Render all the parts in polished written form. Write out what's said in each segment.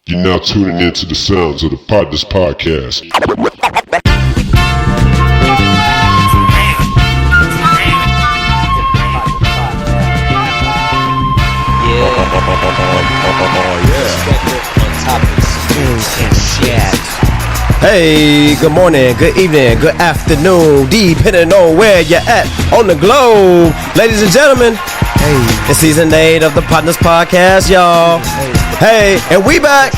You're now tuning into the sounds of the Potnas podcast. Hey, good morning, good evening, good afternoon, depending on where you're at on the globe. Ladies and gentlemen, it's season 8 of the Potnas podcast, y'all. Hey, and we back.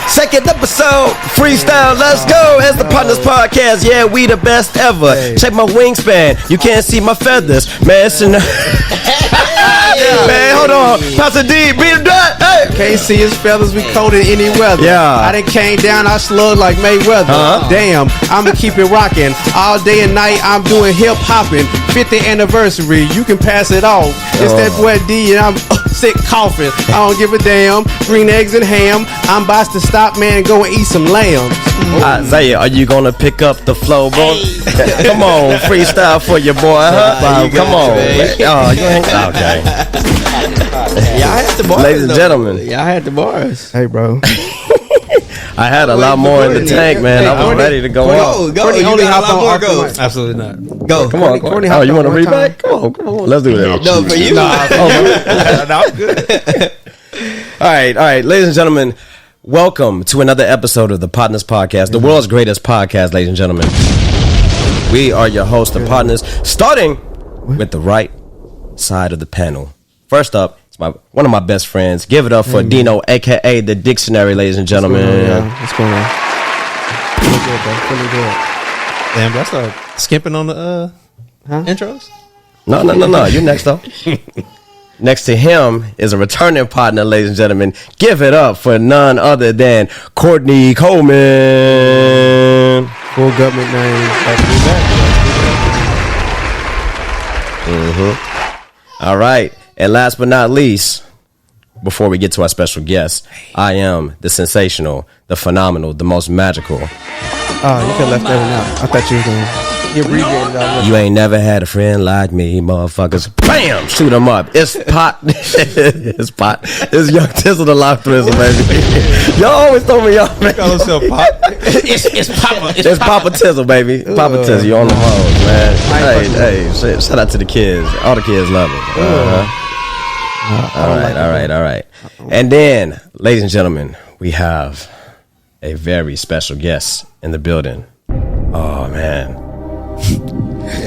Second episode, freestyle, let's go. It's the Potnas podcast. Yeah, we the best ever. Check my wingspan. You can't see my feathers. Man, it's man, hold on. Pastor D, beat that. Hey. Can't see his feathers, we coated any weather. Yeah. I done came down, I slugged like Mayweather. Damn, I'ma keep it rocking. All day and night, I'm doing hip hopping. 50th anniversary, you can pass it off. It's that boy D and I'm sick coughing. I don't give a damn. Green eggs and ham. I'm about to stop, man, and go and eat some lamb. Isaiah, are you gonna pick up the flow, bro? Come on, freestyle for your boy, huh? Come on. Oh, you ain't okay. Y'all had the bars, ladies and gentlemen. Y'all had the bars. Hey, bro. I had a lot more in the tank, man. I was ready to go off. Go. You only hop on off go. Absolutely not. Go. Come on, Courtney. Oh, you want to read back? Come on. Let's do that. No, for you. No, I'm good. All right. Ladies and gentlemen, welcome to another episode of the Potnas podcast, the world's greatest podcast, ladies and gentlemen. We are your hosts, the Potnas, starting with the right side of the panel. First up, it's one of my best friends. Give it up for Dino, a.k.a. the Dictionary, ladies and gentlemen. What's going on? Feeling good, bro. Feeling good. Damn, that's skipping on the intros? No. You're next, though. Next to him is a returning partner, ladies and gentlemen. Give it up for none other than Courtney Coleman. Full government name. All right. And last but not least, before we get to our special guest, I am the sensational, the phenomenal, the most magical. Oh, you could have left that one out. I thought you were going to abbreviate it all. You ain't never had a friend like me, motherfuckers. Bam! Shoot 'em up. It's Pot. It's Pot. It's Young Tizzle the Lock Thrizzle, baby. Y'all always told me y'all Call himself Pop. It's Papa. It's Papa Tizzle, baby. Papa Tizzle, you on the road, man. Hey, shit. Shout out to the kids. All the kids love it. All right. And then, ladies and gentlemen, we have a very special guest in the building. Oh, man.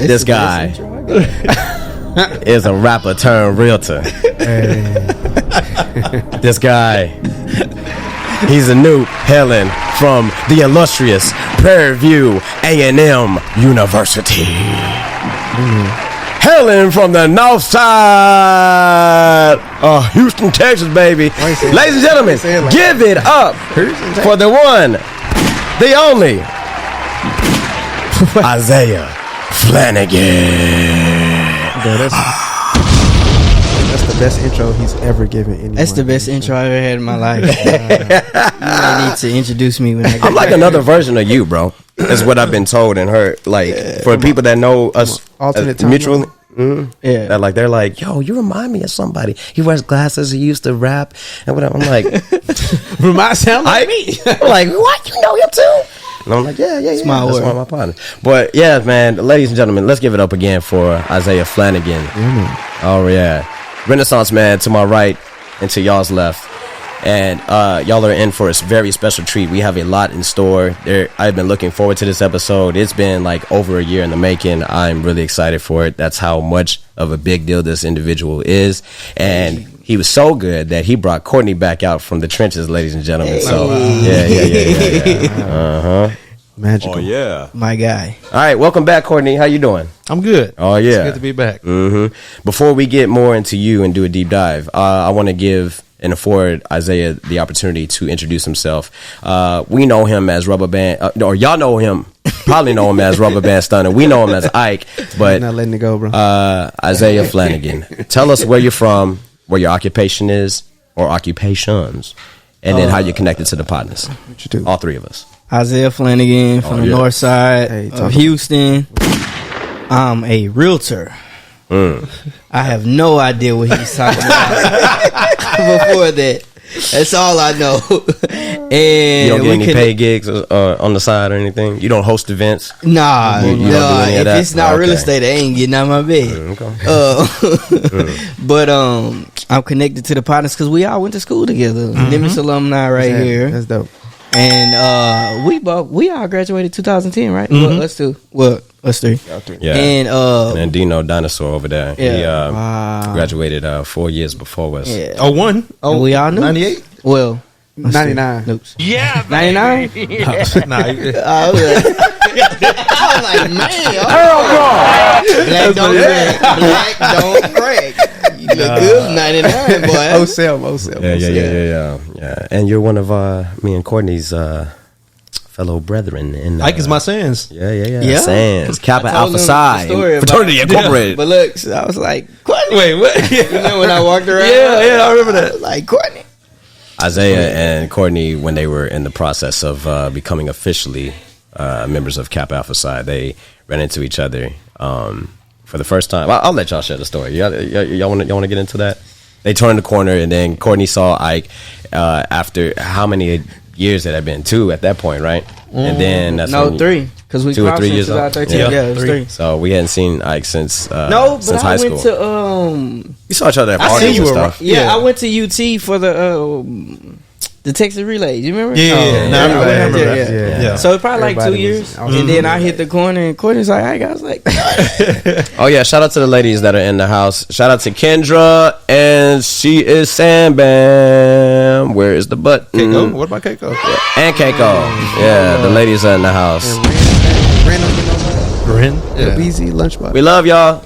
This guy is a rapper turned realtor. This guy, he's a noob hailing from the illustrious Prairie View A&M University. Hailing from the north side of Houston, Texas, baby. Ladies and gentlemen, give it up for the one, the only, Isaiah Flanagan. That's the best intro he's ever given anyone. That's the best intro I ever had in my life. You need to introduce me when I get I'm like another version of you, bro. Is what I've been told and heard. Like for people that know us mutually, that like they're like, yo, you remind me of somebody. He wears glasses. He used to rap and whatever. I'm like, sound like me. I'm like, what? You know him too? And I'm like, yeah. That's one of my partners. But yeah, man, ladies and gentlemen, let's give it up again for Isaiah Flanagan. Oh yeah, Renaissance man to my right and to y'all's left. And y'all are in for a very special treat. We have a lot in store. I've been looking forward to this episode. It's been like over a year in the making. I'm really excited for it. That's how much of a big deal this individual is. And he was so good that he brought Courtney back out from the trenches, ladies and gentlemen. So yeah. Magical. Oh yeah, my guy. All right, welcome back, Courtney. How you doing? I'm good. Oh yeah, it's good to be back. Before we get more into you and do a deep dive, I want to give and afford Isaiah the opportunity to introduce himself. We know him as Rubber Band, or y'all know him, probably know him as Rubber Band Stunner. We know him as Ike, but not letting it go, bro. Isaiah Flanagan. Tell us where you're from, where your occupation is, or occupations, and then how you're connected to the Potnas. What you do? All three of us. Isaiah Flanagan from the north side of Houston. I'm a realtor. I have no idea what he's talking about before that. That's all I know. And you don't get any paid gigs on the side or anything. You don't host events. Nah, you don't do any of if that? it's not real estate, I ain't getting out my bed. But I'm connected to the Potnas because we all went to school together. Nimitz alumni right here. That's dope. And we all graduated 2010, right? Well, us two. Well, us three. Yeah. And then Dino Dinosaur over there. Yeah. He graduated 4 years before us. Yeah. 01. Oh, we all knew. 98. Well, 99. Noops. Yeah, 99. Nah, I was like, man, black don't crack. Black don't crack. You look good, 99, boy. Oh, Sam. Yeah. And you're one of me and Courtney's fellow brethren. In Ike is my sons. Yeah. Sands. Kappa I told Alpha him Psi. the story about- Fraternity Incorporated. But look, so I was like, Courtney. Wait, what? You know when I walked around? Yeah, I remember I that. was like, Courtney. Isaiah and Courtney, when they were in the process of becoming officially members of Kappa Alpha Psi, they ran into each other for the first time. I'll let y'all share the story. Y'all want to get into that? They turned the corner, and then Courtney saw Ike after how many years it had been? 2 at that point, right? And then that's when 3. Because we 2 or 3 crossed in years old. 2013. Yeah, it was 3. So we hadn't seen Ike since No, but since I high went school. to We saw each other at I parties seen you and around- stuff. I went to UT for the Texas Relay. You remember? Yeah. I remember that. Yeah. So it's probably like Everybody 2 years, was- and then I hit the corner, and Courtney's like, "I was like, Oh yeah, shout out to the ladies that are in the house. Shout out to Kendra, and she is Sam Bam. Where is the button? Keiko? What about Keiko? And Keiko. Yeah, the ladies are in the house. Grin. The BZ lunchbox. We love y'all. All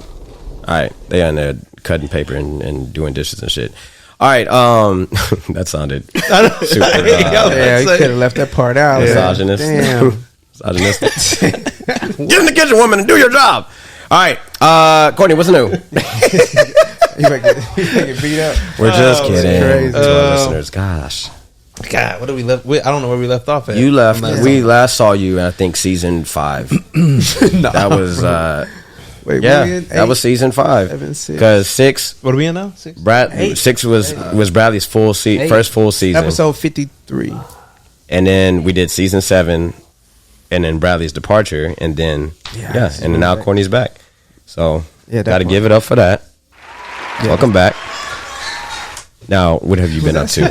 right, they are in there cutting paper and doing dishes and shit. All right, that sounded super Yeah, you could have left that part out. misogynist. Damn. Misogynistic. Get in the kitchen, woman, and do your job. All right, Courtney, what's new? You might get beat up. We're just kidding crazy. to our listeners. Gosh. God, what did we left? I don't know where we left off at. You left. We last saw you, I think, season 5. That was, Wait, that was season 5. 7, 6. Because 6, What are we in now? 6. 6 was Bradley's first full season. Episode 53. And then we did season 7, and then Bradley's departure, and then and then now Courtney's back. So got to give it up for that. Yeah. Welcome back. Now, what have you been up to?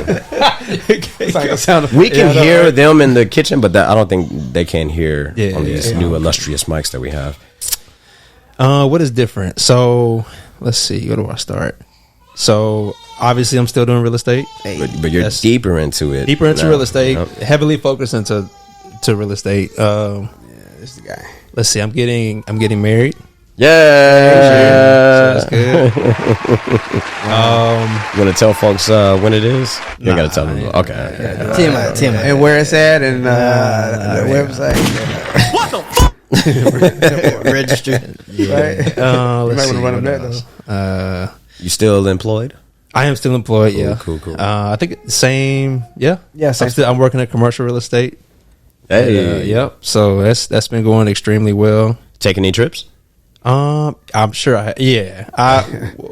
We can hear them in the kitchen, but I don't think they can hear on these new illustrious mics that we have. What is different? So let's see. Where do I start? So obviously, I'm still doing real estate. But you're deeper into it. Deeper into now. real estate. Yep. Heavily focused into real estate. This is the guy. Let's see. I'm getting married. Yeah. So that's good. You want to tell folks when it is? You ain't got to tell them. Okay. Tim, And where it's at and the website. What the fuck? registered. Right? Let's might see. wanna run What them else? You still employed? I am still employed. Yeah. Cool. I think same. Yeah. Yeah, same. I'm working at commercial real estate. Hey. Yep. So that's been going extremely well. Taking any trips? I'm sure. You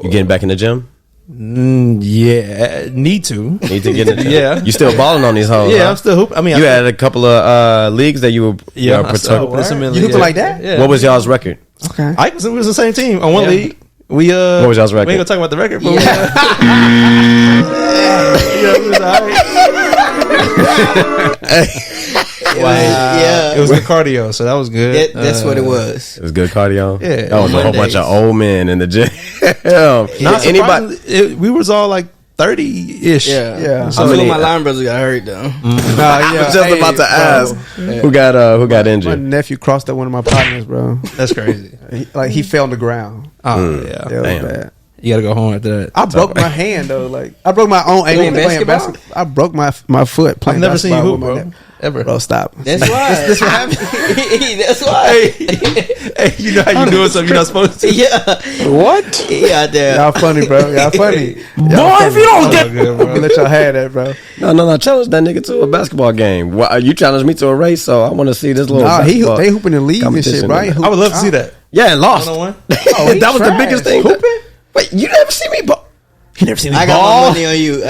getting back in the gym? Yeah. Need to Need to get in the gym. Yeah. You still balling on these hoes? Yeah. huh? I'm still hooping. I mean, You had a couple of leagues that you were I still hooping in some You leagues, hooping like that? Yeah. What was y'all's record? Okay. Ike was the same team on one Yeah. league. We What was y'all's record? We ain't gonna talk about the record, but Yeah, it was good cardio, so that was good. that's what it was. It was good cardio. Yeah. That was a whole bunch of old men in the gym. Not Anybody? we was all like 30-ish. Yeah. Some of my line brothers got hurt though. I was just about to ask who got My injured. nephew crossed up one of my partners, bro. That's crazy. He fell on the ground. Oh yeah, That was Damn. bad. you gotta go home after that. I broke my hand though. Like I broke my own ankle playing basketball. I broke my foot playing I've never seen you basketball hoop, with my bro. dad. Ever. Bro, stop. That's why. That's what happened. That's why. Hey, you know how you doing something you're not supposed to. Yeah. What? He out there. Y'all funny, bro. Y'all funny. Boy, if you don't get Good, I'm gonna let y'all have that, bro. no, challenge that nigga to a basketball game. Well, you challenged me to a race, so I want to see this little. Nah, basketball they hooping the league and shit, competition. right? I would love to see that. Yeah, and lost. 1-on-1? Oh, he That was the trash. biggest thing. Hooping? Wait, you never see me? You never seen me I got my money on you.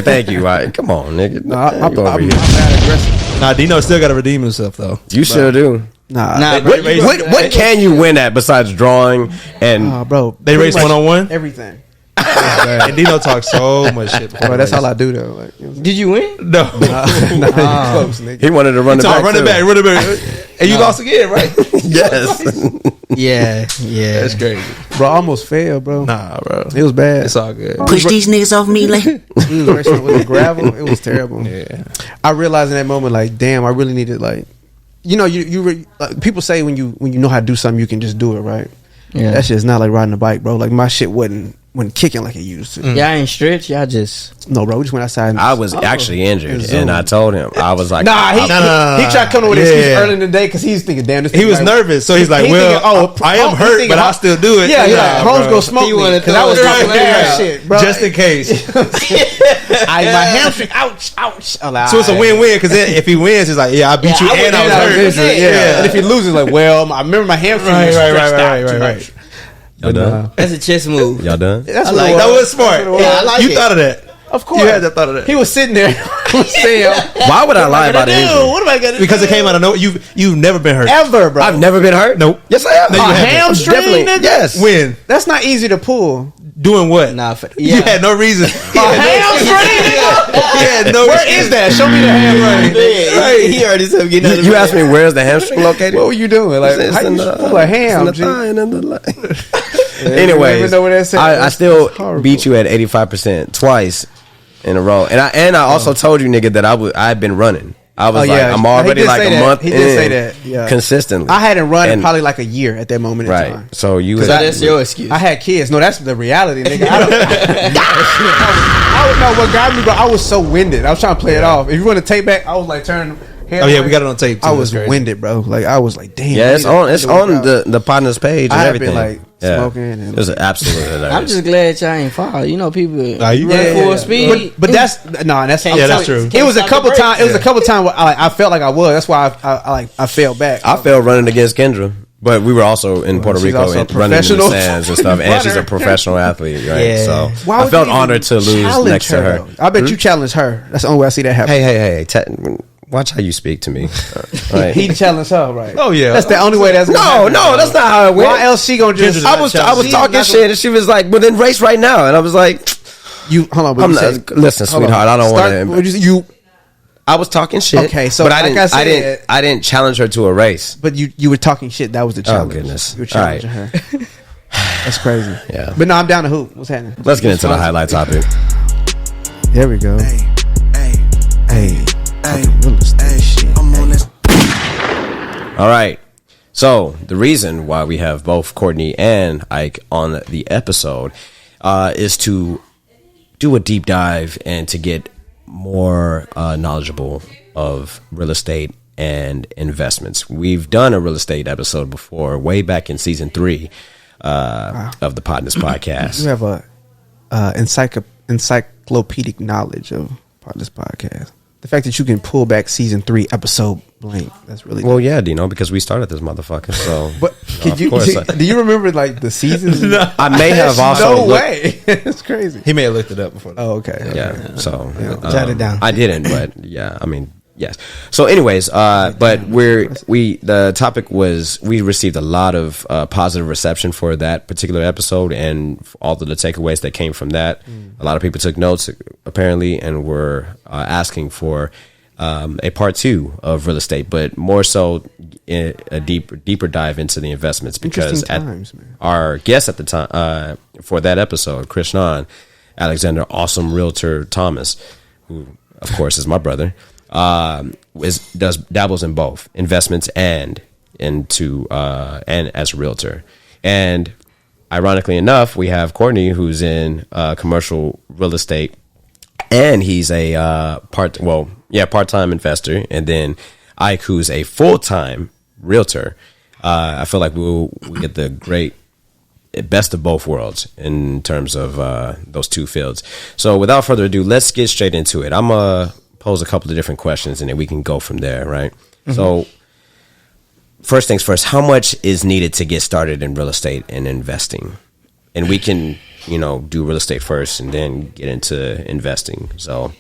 Thank you. Right. Come on, nigga. No, I'm bad aggressive. Nah, Dino still got to redeem himself though. You sure do. Nah, What can you win at besides drawing and bro? They race 1-on-1. Everything. And Dino talks so much shit. Bro, that's all I do though. Like, Did you win? No. Close, nigga. he wanted to run it back. Run it back. And you lost again, right? Yes. Yeah. That's crazy. Bro, I almost failed, bro. Nah, bro. It was bad. It's all good. Push these niggas off me, like. We was racing with the gravel. It was terrible. Yeah. I realized in that moment, like, damn, I really needed, like, you know, like, people say when you know how to do something, you can just do it, right? Yeah. That shit's not like riding a bike, bro. Like, my shit wasn't kicking like it used to. Y'all ain't stretch. Y'all just No, bro. We just went outside. And I was actually injured, and I told him I was like, Nah, he tried to come up with this excuse early in the day because he's thinking, damn, this. He was nervous, so he's like, "Well, I am hurt, but I'll still do it." Yeah, yeah. Holmes go smoke me because I was talking that shit, bro. Just in case. My hamstring, ouch. So it's a win-win because if he wins, he's like, "Yeah, I beat you, and I was hurt." Yeah, and if he loses, like, well, I remember my hamstring was stretched out too much. Y'all done? that's a chess move. Y'all done? That's That was smart. Yeah, I like you it. thought of that. Of course, You had to thought of that. He was sitting there saying, Why would I lie about it? what am I gonna Because do? it came out of nowhere. You've never been hurt. Ever, bro. I've never been hurt. Nope. Yes, I have. No, you A haven't. hamstring, Definitely. nigga? Yes. When? That's not easy to pull. Doing what? Nah, You had no reason. A hamstring, nigga? He had no Where reason. is that? Show me the hamstring. He already said getting out of You bed. asked me where's the hamstring located? What were you doing? Like, It's how you in the- pull a ham? it's in the thigh and in the leg. You Anyways, even know what that said. I still That's horrible. beat you at 85% twice in a row, and I also told you, nigga, that I've been running. I was like, I'm already He did like say a that. month He in did say that. Yeah. consistently. I hadn't run in And- probably like a year at that moment in right. time. So you, So that's your excuse. I had kids. No, that's the reality, nigga. I don't know what got me, bro. I was so winded. I was trying to play it off. If you want to take back, I was like turning. Oh yeah, we got it on tape too. I was That's crazy. winded, bro. Like I was like, damn. Yeah, I it's need on. to- It's on the Potnas page and I had everything. been like smoking. And it was absolutely hilarious. I'm just glad y'all ain't fall. You know, people Nah, you run right. full speed. But that's that's Yeah, that's true. It was a Can't couple stop the times. It was a couple times where I felt like I was. That's why I fell back. I fell running against Kendra, but we were also in Puerto she's Rico also a and running in the professional sands and stuff, and she's a runner. professional athlete, right? Yeah. So Why I would felt you even honored to lose challenge next to her. though? I bet you challenged her. That's the only way I see that happen. Hey, watch how you speak to me. Right? He challenged her, right? Oh yeah, That's the only way that's gonna happen. no, that's not how it went. Why else she gonna just? I was talking shit, and she was like, "Well, then race right now," and I was like, You hold on, but I'm you not, said- "Listen, hold on. sweetheart, I don't Start- want to." you, I was talking shit. Okay, so but I like didn't. I said- I didn't challenge her to a race. but you were talking shit. That was the challenge. goodness. You were challenging her. That's crazy. Yeah. But no, I'm down to hoop. What's happening? Let's get into the highlight topic. There we go. Hey. Real estate shit. All right. So the reason why we have both Courtney and Ike on the episode is to do a deep dive and to get more knowledgeable of real estate and investments. We've done a real estate episode before, way back in season 3 of the Potnas podcast. You have a encyclopedic knowledge of this podcast. The fact that you can pull back season 3 episode blank, that's really Well, yeah, Dino, because we started this motherfucker. So, But of course, do you remember like the seasons? I may have also No looked- way. It's crazy. he may have looked it up before. Oh, okay. Yeah. So Jot it down. I didn't, but yeah, I mean, yes. So, anyways, but the topic was we received a lot of positive reception for that particular episode and all of the takeaways that came from that. A lot of people took notes apparently and were asking for a part 2 of real estate, but more so a deeper dive into the investments because Interesting times, man. our guest at the time for that episode, Krishnan Alexander, awesome realtor Thomas, who of course is my brother, dabbles in both investments and into and as a realtor. And ironically enough, we have Courtney, who's in commercial real estate, and he's a part-time investor, and then Ike, who's a full-time realtor. I feel like we get the great best of both worlds in terms of those two fields. So without further ado, let's get straight into it. I'm gonna pose a couple of different questions, and then we can go from there, right? Mm-hmm. So first things first, how much is needed to get started in real estate and investing and we can, do real estate first and then get into investing. So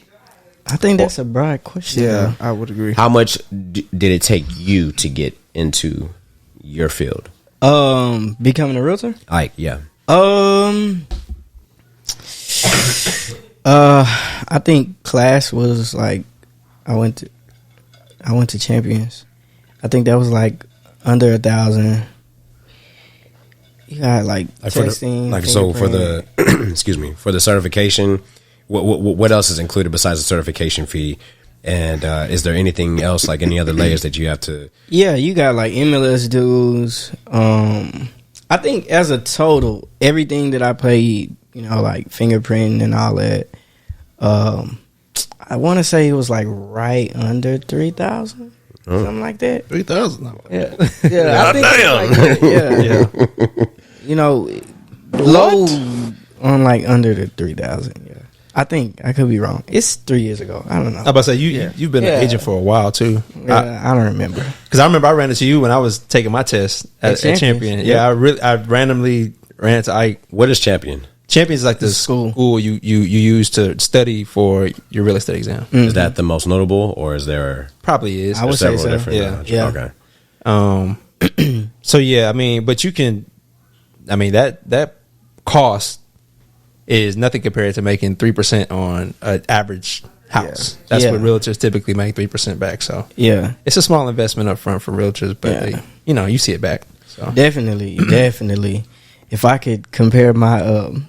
I think that's a broad question. Yeah, I would agree. how much did it take you to get into your field? Becoming a realtor? Like, yeah. I think class was like I went to Champions. I think that was like under 1,000. You got like texting. So for the excuse me, for the certification, what else is included besides the certification fee? And is there anything else, like any other layers that you have to? Yeah, you got like MLS dues. I think as a total, everything that I paid, like fingerprinting and all that. I want to say it was like right under 3,000, something like that. 3,000. Yeah, I think it was like, yeah. Low on like under the 3,000. Yeah, I think I could be wrong. It's 3 years ago. I don't know. I was about to say you've been an agent for a while too. Yeah, I don't remember because I remember I ran into you when I was taking my test at Champion. Yeah, I randomly ran into Ike. What is Champion? Champion is like the school you use to study for your real estate exam. Mm-hmm. Is that the most notable, or is there probably is? I would say so. Different Yeah. Okay. So yeah, I mean, but you can. I mean that cost is nothing compared to making 3% on an average house. That's what realtors typically make 3% back. So yeah, it's a small investment up front for realtors, but they, you see it back. So definitely. If I could compare my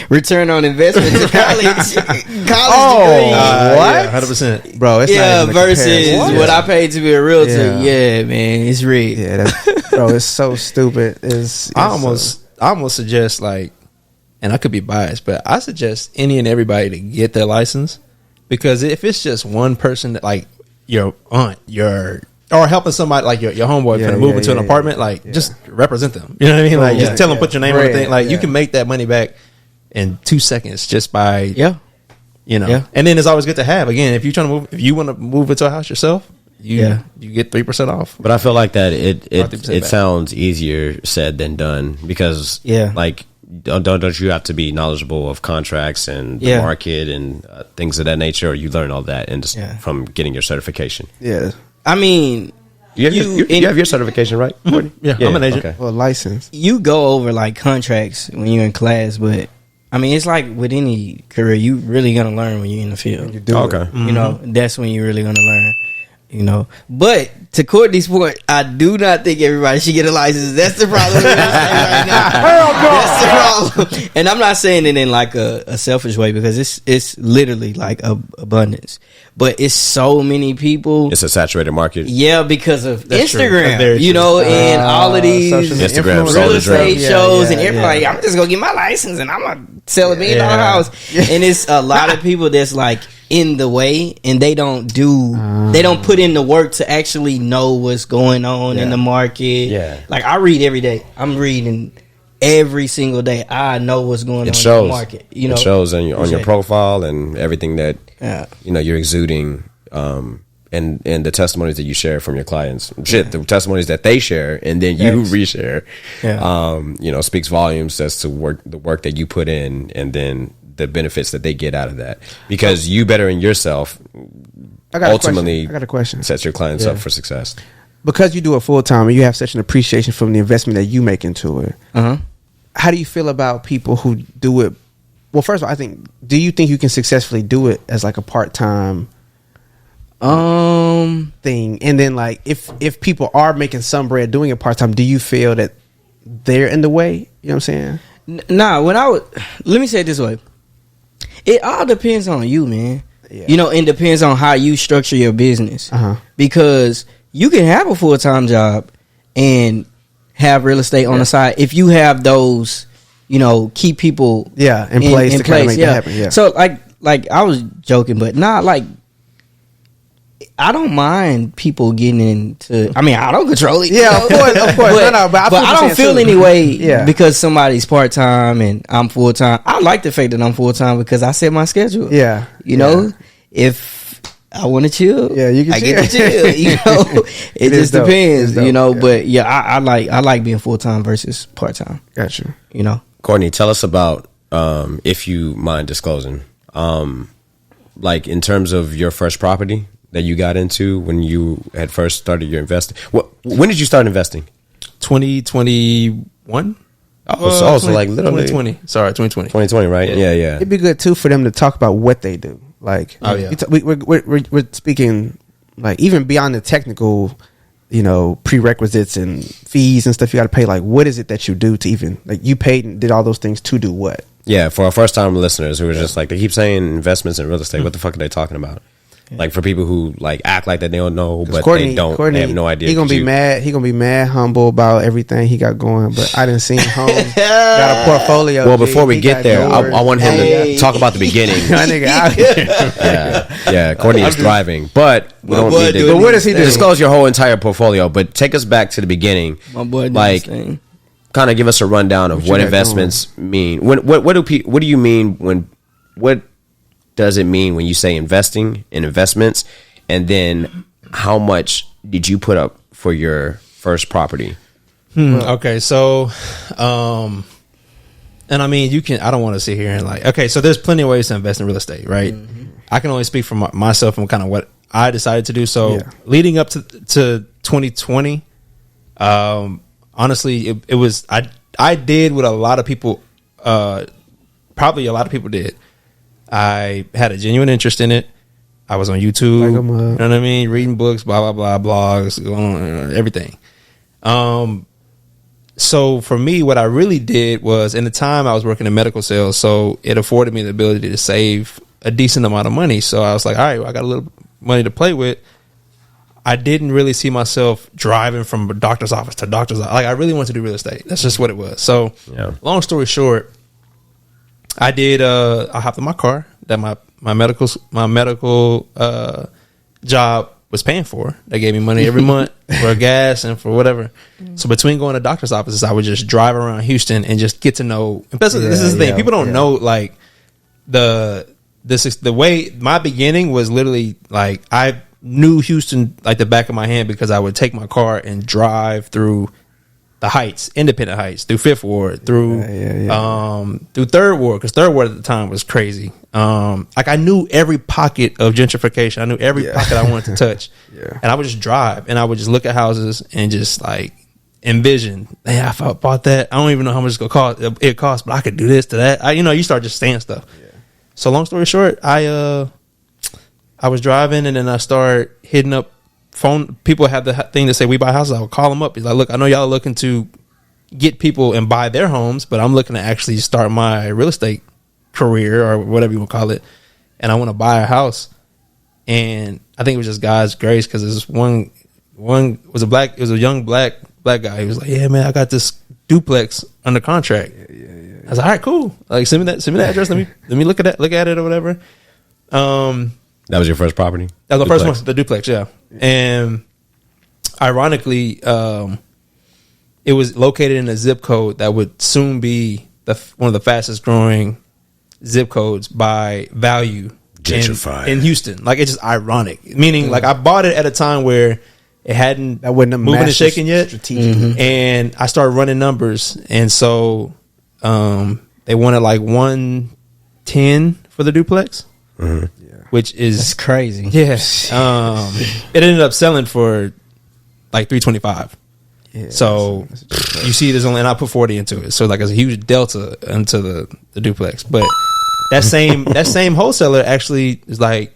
return on investment to college degree. What? 100%, Bro, it's not even versus what I paid to be a realtor. Yeah, man, it's rigged. Yeah, bro, it's so stupid. I almost suggest, like, and I could be biased, but I suggest any and everybody to get their license, because if it's just one person that, like your aunt, or helping somebody like your homeboy finna move into an apartment, just represent them. You know what I mean? Like just tell them, put your name on the thing. Like you can make that money back in 2 seconds just by And then it's always good to have. Again, if you want to move into a house yourself, you get 3% off. But I feel like that it sounds easier said than done, because like don't you have to be knowledgeable of contracts and the market and things of that nature, or you learn all that from getting your certification? Yeah. I mean, you have your certification, right? Yeah, I'm an agent. Okay. Well, license. You go over like contracts when you're in class, but I mean, it's like with any career, you really gonna learn when you're in the field. You do. Okay. That's when you're really gonna learn. But to Courtney's point, I do not think everybody should get a license. That's the problem right now. That's the problem. And I'm not saying it in like a selfish way, because it's literally like abundance. But it's so many people. It's a saturated market. Yeah, because of That's Instagram, true. and all of these Instagram real estate shows, and everybody. I'm just gonna get my license and I'm gonna sell $1 million house. And it's a lot of people that's like in the way, and they don't put in the work to actually know what's going on in the market. Yeah, like I read every day. I'm reading every single day. I know what's going on in the market. It shows on your profile and everything that you're exuding, and the testimonies that you share from your clients. The testimonies that they share and then you reshare. Speaks volumes as to the work that you put in, and then the benefits that they get out of that, because you bettering yourself ultimately I got a question. Sets your clients up for success. Because you do it full time and you have such an appreciation from the investment that you make into it. How do you feel about people who do it? Well, first of all, do you think you can successfully do it as like a part-time thing? And then like if people are making some bread doing it part-time, do you feel that they're in the way? You know what I'm saying? Nah, let me say it this way. It all depends on you, man. Yeah. It depends on how you structure your business. Because you can have a full-time job and have real estate on the side if you have those, keep people in place to kind of make that happen. Yeah. So like I was joking, but like I don't mind people getting into. I mean, I don't control it. Yeah, of course. But I don't feel any way because somebody's part time and I'm full time. I like the fact that I'm full time because I set my schedule. Yeah, if I want to chill, you can. I get to chill. It just depends, But I like being full time versus part time. Gotcha. Courtney, tell us about, if you mind disclosing, like in terms of your first property that you got into when you had first started your investing. When did you start investing? 2021. So like literally 2020. Sorry, 2020. 2020, right? Yeah. It'd be good too for them to talk about what they do. Like, we're speaking like even beyond the technical, prerequisites and fees and stuff you got to pay. Like, what is it that you do to even like you paid and did all those things to do what? Yeah, for our first time listeners who are just like, they keep saying investments in real estate. What the fuck are they talking about? Yeah. Like for people who like act like that they don't know, but Courtney, they have no idea. He gonna be mad. He gonna be mad, humble about everything he got going. But I didn't see him home. Got a portfolio. Well, before we get there, I want him to talk about the beginning. Yeah. Courtney is thriving, but we don't need to. But what does he do? Disclose your whole entire portfolio, but take us back to the beginning. My boy, like, kind of give us a rundown of what investments mean. What do you mean when what does it mean when you say investing in investments, and then how much did you put up for your first property? Okay, so and I mean I don't want to sit here and like, okay, so there's plenty of ways to invest in real estate, right? I can only speak for myself and kind of what I decided to do. So leading up to 2020, honestly, it was I did what a lot of people probably a lot of people did. I had a genuine interest in it. I was on YouTube, you know what I mean, reading books, blah blah blah, blogs, everything. So for me, what I really did was, in the time I was working in medical sales, so it afforded me the ability to save a decent amount of money. So I was like, all right, well, I got a little money to play with. I didn't really see myself driving from doctor's office to doctor's office. Like, I really wanted to do real estate. That's just what it was. So long story short, I hopped in my car that my medical job was paying for. They gave me money every month for gas and for whatever. So between going to doctor's offices, I would just drive around Houston and just get to know. And this is the thing. People don't know, like, this is the way my beginning was. Literally, like, I knew Houston like the back of my hand because I would take my car and drive through the Heights, Independent Heights, through Fifth Ward, through through Third Ward, because Third Ward at the time was crazy. Like, I knew every pocket of gentrification. I knew every pocket I wanted to touch. And I would just drive and I would just look at houses and just like envision, hey, if I bought that, I don't even know how much it's gonna cost, but I could do this to that. You start just saying stuff. So long story short, I was driving and then I started hitting up phone. People have the thing to say we buy houses. I would call them up. He's like, look, I know y'all are looking to get people and buy their homes, but I'm looking to actually start my real estate career or whatever you want to call it, and I want to buy a house. And I think it was just God's grace, because this one was a young black guy. He was like, yeah, man, I got this duplex under contract. I was like, all right, cool. Like, send me that address. Let me look at it or whatever. That was your first property? That was the first one, the duplex, yeah. And ironically, it was located in a zip code that would soon be one of the fastest growing zip codes by value in Houston. Like, it's just ironic. Meaning, like, I bought it at a time where it hadn't moving and shaking yet. And I started running numbers. And so they wanted like 110 for the duplex. Which is, that's crazy. Yeah. It ended up selling for like $325. Yeah, so you see, there's only, and I put 40 into it. So like, there's a huge delta into the duplex. But that same wholesaler actually is like,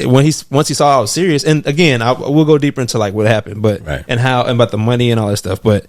once he saw I was serious, and again, we'll go deeper into like what happened, but and about the money and all that stuff. But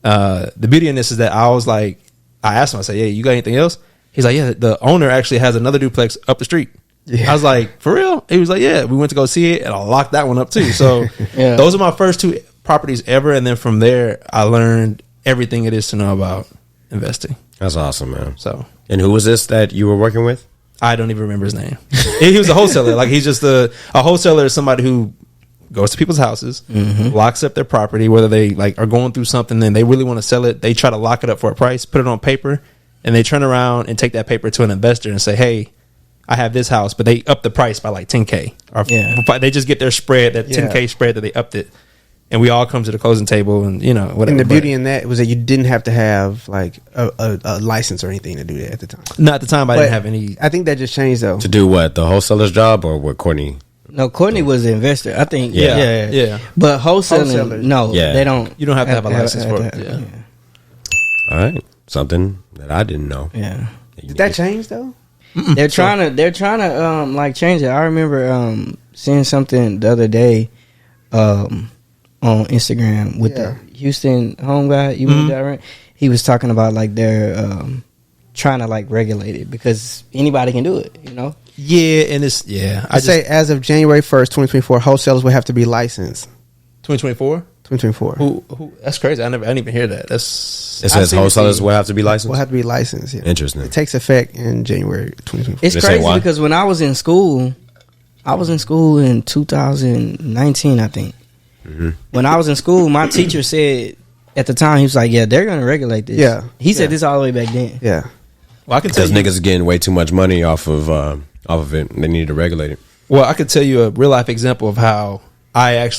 the beauty in this is that I was like, I asked him, I said, yeah, you got anything else? He's like, yeah, the owner actually has another duplex up the street. I was like, for real? He was like, yeah, we went to go see it, and I locked that one up too. So those are my first two properties ever, and then from there I learned everything it is to know about investing. That's awesome, man. So, and who was this that you were working with? I don't even remember his name. He was a wholesaler. Like, he's just a wholesaler is somebody who goes to people's houses, locks up their property, whether they like are going through something and they really want to sell it. They try to lock it up for a price, put it on paper, and they turn around and take that paper to an investor and say, hey, I have this house, but they up the price by like $10K. Or they just get their spread, that $10K spread that they upped it. and we all come to the closing table, and whatever. And the beauty in that was that you didn't have to have like a license or anything to do that at the time. Not at the time, but I didn't have any. I think that just changed though. To do what? The wholesaler's job or what Courtney? No, Courtney was the investor. I think. Yeah. But wholesalers, no, they don't. You don't have to have a license for it. Yeah. All right, something that I didn't know. Yeah. Did that change though? They're trying to like change it. I remember seeing something the other day on Instagram with the Houston home guy. You remember that, right? He was talking about like they're trying to like regulate it because anybody can do it, Yeah, and it's I say as of January 1st, 2024, wholesalers will have to be licensed. 2024. 2024. Who? That's crazy. I didn't even hear that. It says wholesalers will have to be licensed. Will have to be licensed. Yeah. Interesting. It takes effect in January 2024. It's crazy because when I was in school in 2019, I think. Mm-hmm. When I was in school, my teacher said at the time, he was like, "Yeah, they're going to regulate this." Yeah. He said this all the way back then. Yeah. Well, I can tell because niggas are getting way too much money off of it. They need to regulate it. Well, I could tell you a real life example of how a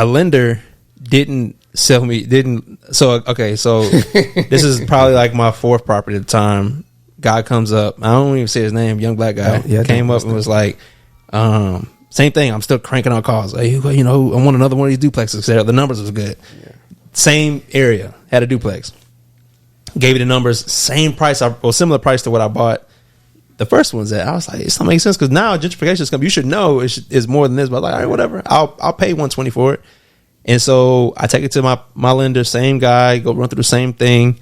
lender didn't sell me. So this is probably like my fourth property at the time. Guy comes up. I don't even say his name. Young black guy came up and was like, same thing. I'm still cranking out calls. Hey, I want another one of these duplexes. The numbers was good. Yeah. Same area, had a duplex. Gave you the numbers, same price, or similar price to what I bought the first one's at. I was like, it's not making sense because now gentrification is coming. You should know it's more than this. But I was like, all right, whatever. I'll pay $120 for it. And so I take it to my lender, same guy, go run through the same thing,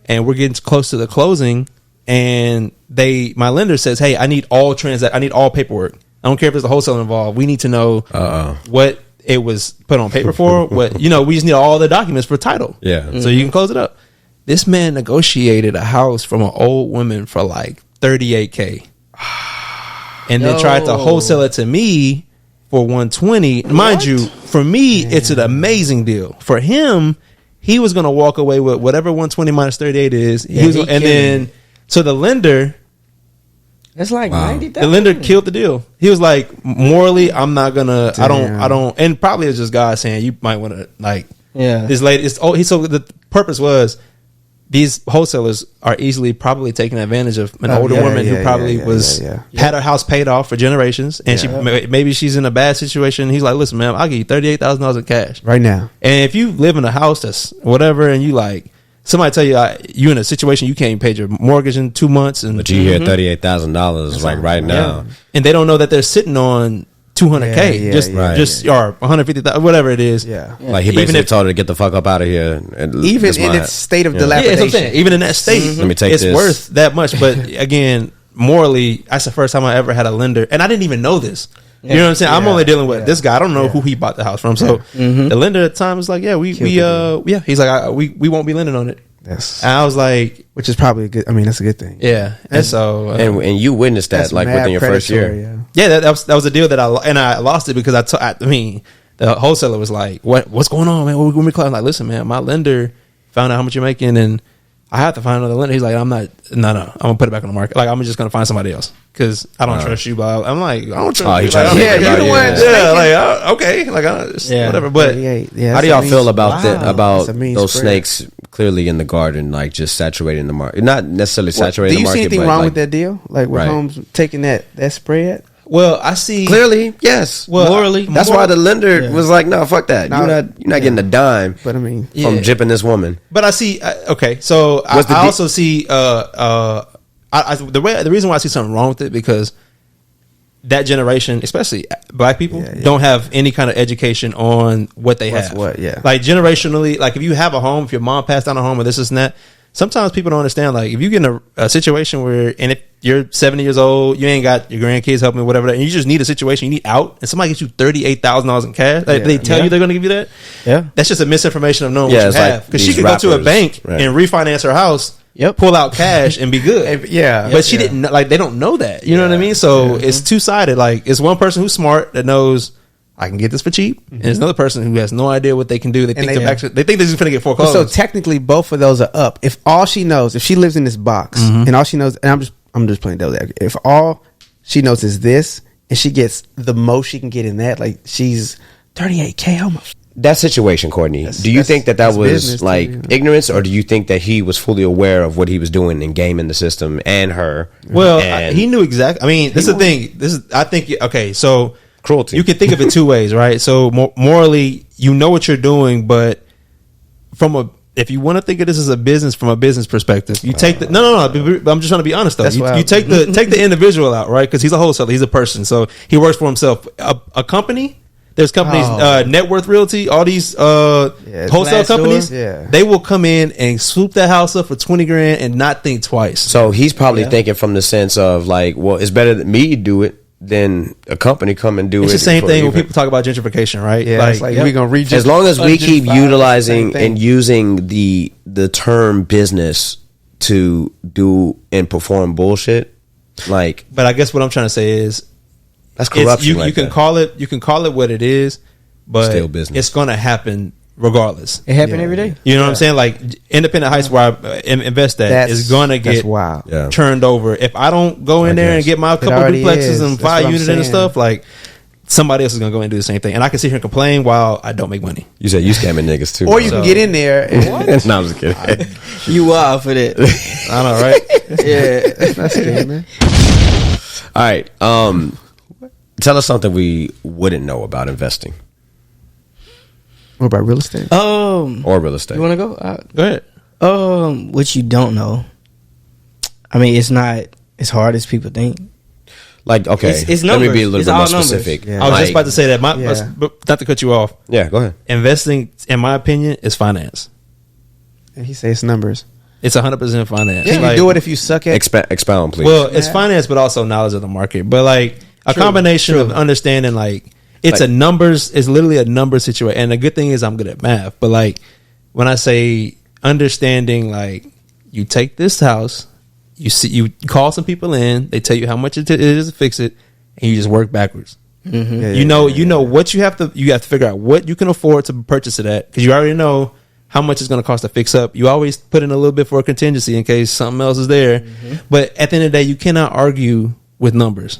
and we're getting close to the closing. And my lender says, hey, I need all paperwork. I don't care if there's a wholesaler involved. We need to know what it was put on paper for. What we just need all the documents for title. Yeah, so you can close it up. This man negotiated a house from an old woman for like $38K, and then tried to wholesale it to me for $120. Mind you, for me, it's an amazing deal. For him, he was going to walk away with whatever $120 minus $38 is. So the lender, that's like $90,000. The lender killed the deal. He was like, morally, I'm not gonna. Damn. I don't. And probably it's just God saying you might want to this lady. So the purpose was, these wholesalers are easily probably taking advantage of an older woman who probably had her house paid off for generations, and maybe she's in a bad situation. He's like, listen, man, I'll give you $38,000 in cash right now. And if you live in a house that's whatever, and you like somebody tell you you in a situation you can't even pay your mortgage in 2 months, and but you hear $38,000 like right now, and they don't know that they're sitting on $200K, just or $150,000, whatever it is. Yeah, like he basically told her to get the fuck up out of here. Even in its state of dilapidation. That's what I'm saying. Even in that state, let me take it's worth that much. But again, morally, that's the first time I ever had a lender, and I didn't even know this. You know what I'm saying? I'm only dealing with this guy. I don't know who he bought the house from. So the lender at the time was like, he's like, we won't be lending on it. Yes. And I was like, which is probably a good. I mean, that's a good thing. Yeah. And so, and you witnessed that like within your first year. Yeah, that was a deal that I lost it because the wholesaler was like, what's going on, man? When we close, I'm like, listen, man, my lender found out how much you're making, and I have to find another lender. He's like, I'm gonna put it back on the market. Like, I'm just gonna find somebody else because I don't trust you. But I'm like, I don't trust you. Like, you're the one. Okay, like, whatever. But how do y'all feel about those snakes clearly in the garden, like just saturating the market? Not necessarily saturating the market. Do you see anything wrong with that deal? Like with homes taking that spread? Well, I see clearly, yes. Well, morally, that's why the lender was like, "No, fuck that. You're not getting a dime." But I mean, from jipping this woman. But I see. Okay, so I also see. The reason why I see something wrong with it because that generation, especially black people, don't have any kind of education on what they have. Like generationally, like if you have a home, if your mom passed down a home or this and that. Sometimes people don't understand, like, if you get in a situation where, and if you're 70 years old, you ain't got your grandkids helping, whatever, and you just need a situation, you need out, and somebody gets you $38,000 in cash, like, they tell you they're going to give you that, that's just a misinformation of knowing what you have. Because she could go to a bank and refinance her house, pull out cash, and be good. But she didn't, like, they don't know that. You know what I mean? So it's two-sided. Like, it's one person who's smart that knows, I can get this for cheap, and there's another person who has no idea what they can do. They think they're just going to get foreclosed. So technically, both of those are up. If all she knows, if she lives in this box, and all she knows, and I'm just playing devil's advocate. If all she knows is this, and she gets the most she can get in that, like she's $38K, how much? that situation, Courtney, do you think that was like ignorance, or do you think that he was fully aware of what he was doing and gaming the system and her? Well, he knew exactly. I mean, this is the thing. I think, okay, so cruelty. You can think of it two ways, right? So morally, you know what you're doing, but if you want to think of this as a business, from a business perspective, you take no. I'm just trying to be honest though. You take the individual out, right? Because he's a wholesaler, he's a person, so he works for himself. A company. There's companies, Net Worth Realty, all these wholesale companies. They will come in and swoop that house up for $20,000 and not think twice. So he's probably thinking from the sense of like, well, it's better that me do it than a company come and do it. It's the same thing when people talk about gentrification, right? Yeah, like we're gonna reach as long as we keep utilizing and using the term business to do and perform bullshit. Like, but I guess what I'm trying to say is, that's corruption. You can call it what it is, but still business. It's going to happen regardless. It happens every day. You know what I'm saying? Like independent heights where I invest at is going to get turned over. If I don't go in there and get my couple duplexes and 5 units and stuff, like somebody else is going to go in and do the same thing. And I can sit here and complain while I don't make money. You said you scamming niggas too. Or you can get in there. And no, I'm just kidding. You wild for that. I know, right? Yeah. That's scary, man. All right. Tell us something we wouldn't know about investing. What about real estate? Or real estate. You want to go? Go ahead. What you don't know. I mean, it's not as hard as people think. Like, okay, it's let me be a little bit more specific. Yeah. I was just about to say that. Not to cut you off. Yeah, go ahead. Investing, in my opinion, is finance. And he says numbers. It's 100% finance. Can you do it if you suck at expound, please? Well, it's finance, but also knowledge of the market. But like a combination of understanding, like it's a numbers. It's literally a number situation. And the good thing is I'm good at math. But like when I say understanding, like you take this house, you call some people in, they tell you how much it is to fix it, and you just work backwards. Mm-hmm. You know what you have to figure out what you can afford to purchase it at, because you already know how much it's going to cost to fix up. You always put in a little bit for a contingency in case something else is there. Mm-hmm. But at the end of the day, you cannot argue with numbers.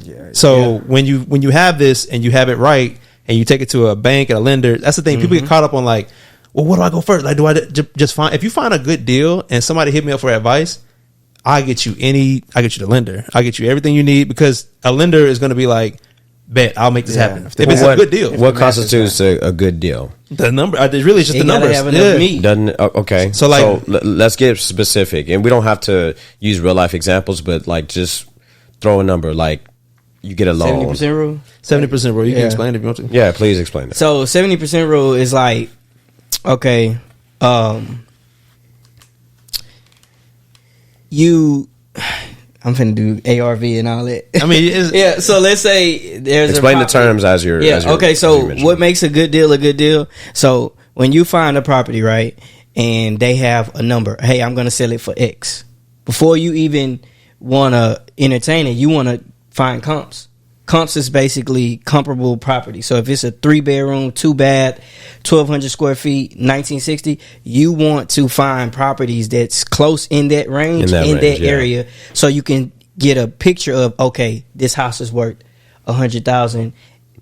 When you have this and you have it right and you take it to a bank and a lender, that's the thing. People get caught up on like, well, what do I go first? Like, do I just find, if you find a good deal and somebody hit me up for advice, I get you the lender. I get you everything you need, because a lender is going to be like, bet I'll make this happen. If it's a good deal. What constitutes a good deal? The number. It's really just the numbers. Have enough meat. Okay. So let's get specific, and we don't have to use real life examples, but like just throw a number. Like you get a loan. 70% rule. 70% rule. You can explain it if you want to. Yeah, please explain it. So 70% rule is like, okay, I'm finna do ARV and all that. I mean, so let's say there's explain the terms as you're. Okay. So what makes a good deal a good deal? So when you find a property, right, and they have a number, hey, I'm gonna sell it for X. Before you even wanna entertain it, you wanna find comps. Comps is basically comparable property. So if it's a 3-bedroom, 2-bath, 1,200 square feet, 1960, you want to find properties that's close in that range, in that area, so you can get a picture of, okay, this house is worth $100,000.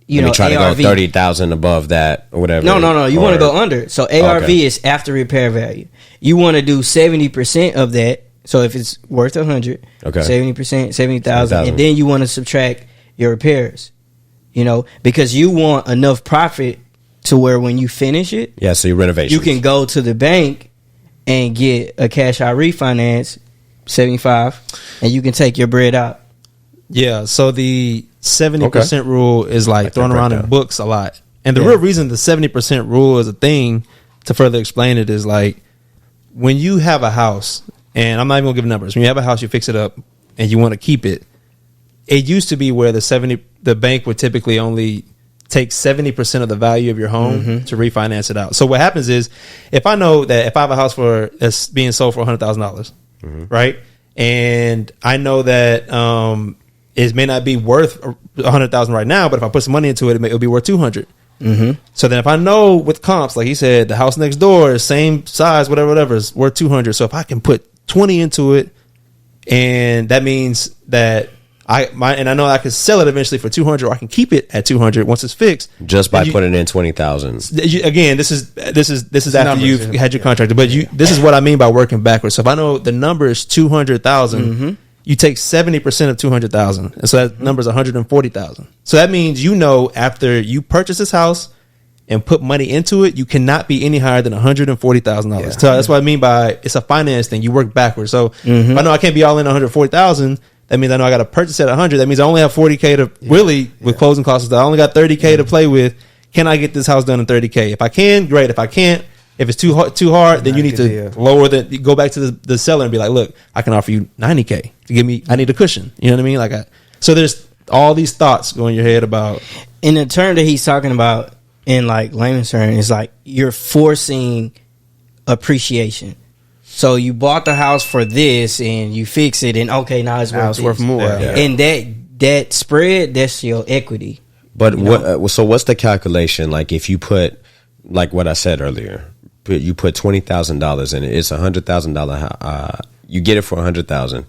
You know, try ARV, to go 30,000 above that or whatever. No. You want to go under. So ARV is after repair value. You want to do 70% of that. So if it's worth 100, 70%, 70,000, and then you want to subtract your repairs, you know, because you want enough profit to where when you finish it, so your renovation, you can go to the bank and get a cash out refinance, 75, and you can take your bread out. Yeah, so the 70% rule is like thrown around in books a lot, and the real reason the 70% rule is a thing, to further explain it, is like when you have a house, and I'm not even gonna give numbers. When you have a house, you fix it up and you want to keep it. It used to be where the bank would typically only take 70% of the value of your home to refinance it out. So what happens is, if I know that if I have a house that's being sold for $100,000, right, and I know that it may not be worth $100,000 right now, but if I put some money into it, it'll be worth $200,000. So then if I know with comps, like he said, the house next door is same size, whatever is worth $200,000. So if I can put 20 into it, and that means that and I know I can sell it eventually for 200, or I can keep it at 200 once it's fixed. Just by putting in 20,000. Again, this is after you've had your contract. But this is what I mean by working backwards. So if I know the number is 200,000, you take 70% of 200,000, and so that number is 140,000. So that means after you purchase this house and put money into it, you cannot be any higher than $140,000. Yeah. So that's what I mean by it's a finance thing. You work backwards. So if I know I can't be all in 140,000. That means I know I got to purchase at 100. That means I only have 40K to with closing costs. I only got 30K to play with. Can I get this house done in 30K? If I can, great. If I can't, if it's too hard, then you need to go back to the seller and be like, look, I can offer you 90K to give me. I need a cushion. You know what I mean? So there's all these thoughts going in your head about. In the term that he's talking about in like layman's term, is like you're forcing appreciation. So you bought the house for this, and you fix it, and okay, now it's worth more. Yeah. And that spread, that's your equity. But so what's the calculation? Like if you put, like what I said earlier, you put $20,000 in it, it's $100,000. You get it for $100,000,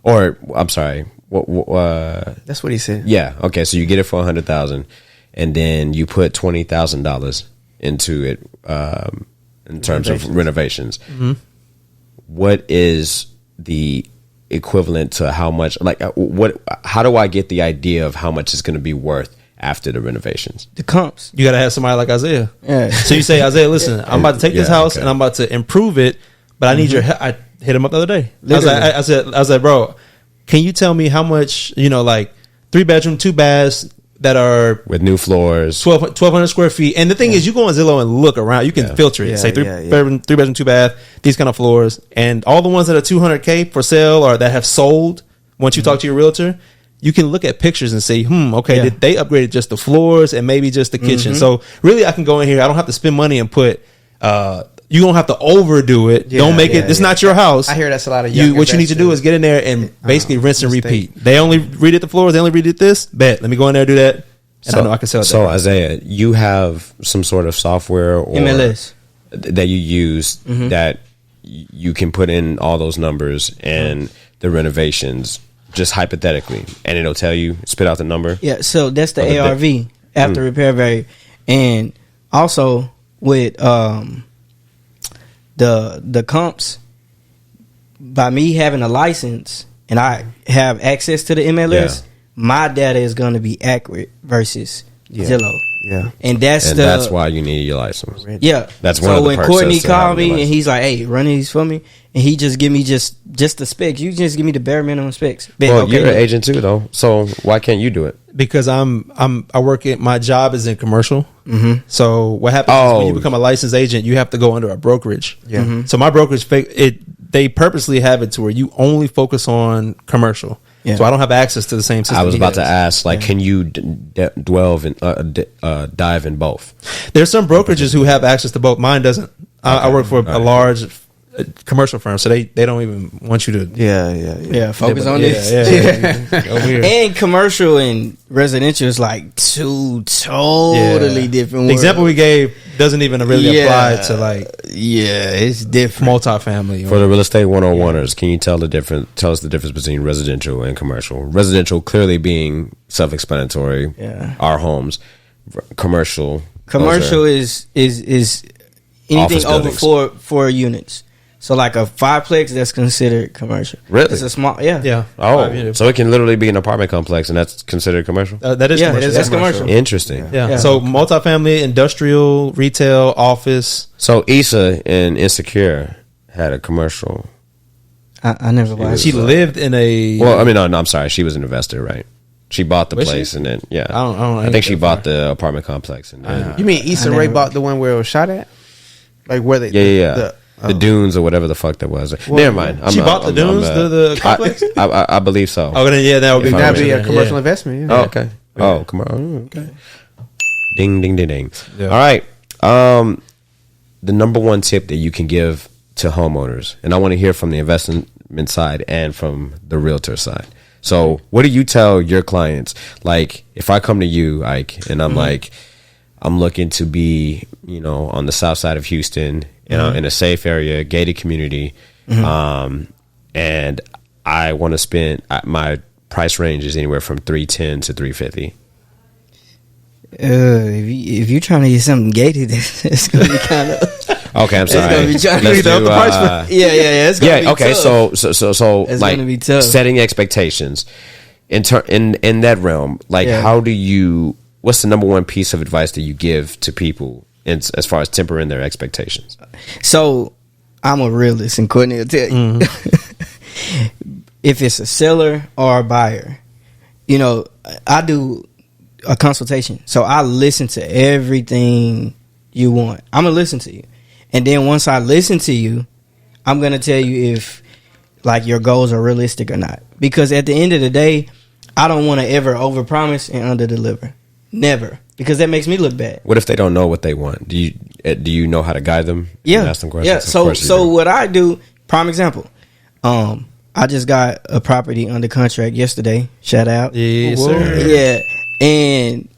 or I'm sorry, that's what he said. Yeah, okay, so you get it for $100,000, and then you put $20,000 into it in terms of renovations. Mm-hmm. What is the equivalent to how much? Like, how do I get the idea of how much it's going to be worth after the renovations? The comps. You got to have somebody like Isaiah. Yeah. So you say, Isaiah, listen, I'm about to take this house and I'm about to improve it, but I need your help. I hit him up the other day. I was like, bro, can you tell me how much? Like 3-bedroom, 2 baths that are with new floors, 1,200 square feet. And the thing is, you go on Zillow and look around. You can filter it. Say 3-bedroom, 2 bath, these kind of floors, and all the ones that are 200K for sale or that have sold. Once you talk to your realtor, you can look at pictures and say, did they upgrade just the floors and maybe just the kitchen? So really, I can go in here. I don't have to spend money and put. You don't have to overdo it. Don't make it. It's not your house. I hear that's a lot of what you need to do is get in there and basically rinse and repeat. They only redid the floors. They only redid this. Bet. Let me go in there and do that. And I know I can sell it. So Isaiah, you have some sort of software or MLS that you use that you can put in all those numbers and the renovations just hypothetically, and it'll tell you, spit out the number. Yeah. So that's the ARV after repair value, and also with the comps, by me having a license and I have access to the MLS, my data is going to be accurate versus Zillow. Yeah, and that's why you need your license. Yeah, that's one of the perks. So when Courtney called me and he's like, "Hey, run these for me," and he just give me just the specs. You just give me the bare minimum specs. Well, you're an agent too, though. So why can't you do it? Because I work at, my job is in commercial. Mm-hmm. So what happens is when you become a licensed agent, you have to go under a brokerage. Yeah. Mm-hmm. So my brokerage, they purposely have it to where you only focus on commercial. Yeah. So I don't have access to the same system. I was about to ask, can you dive in both? There's some brokerages who have access to both. Mine doesn't. I work for a large commercial firm, so they don't even want you to focus on this. And commercial and residential is like two totally different worlds. The example we gave doesn't even really apply to it's different. Multifamily. For the real estate 101ers, can you tell us the difference between residential and commercial? Residential clearly being self-explanatory, our homes. Commercial is anything over four units. So like a 5-plex, that's considered commercial. Really? It's a small, Oh, so it can literally be an apartment complex, and that's considered commercial? That is commercial. That's commercial. Interesting. Yeah. So multifamily, industrial, retail, office. So Issa in Insecure had a commercial. I never watched. She lived in a. Well, I mean, no, I'm sorry. She was an investor, right? She bought the place, and then I think she bought the apartment complex, and then you mean Issa Rae bought the one where it was shot at, like where they the dunes or whatever the fuck that was. Well, never mind. She bought the dunes, the complex. I believe so. Oh, then that'd be a commercial investment. Oh, okay. Oh, come on. Okay. Ding, ding, ding, ding. Yeah. All right. The number one tip that you can give to homeowners, and I want to hear from the investment side and from the realtor side. So, what do you tell your clients? Like, if I come to you, Ike, and I'm like, I'm looking to be, on the south side of Houston, in a safe area, gated community, and I want to spend my price range is anywhere from 310 to 350. If you're trying to get something gated, it's gonna be kind of okay. I'm sorry. It's gonna be Let's do, the price yeah. It's gonna be okay. tough. So it's like gonna be tough. Setting expectations in that realm. Like, how do you? What's the number one piece of advice that you give to people as far as tempering their expectations? So I'm a realist, and Courtney will tell you if it's a seller or a buyer. You know, I do a consultation, so I listen to everything you want. I'm gonna listen to you, and then once I listen to you, I'm gonna tell you if like your goals are realistic or not. Because at the end of the day, I don't want to ever overpromise and underdeliver. Never, because that makes me look bad. What if they don't know what they want? Do you know how to guide them? Yeah, and ask them questions? Yeah. So what I do, prime example, I just got a property under contract yesterday. Shout out. Yes, sir. Yeah. And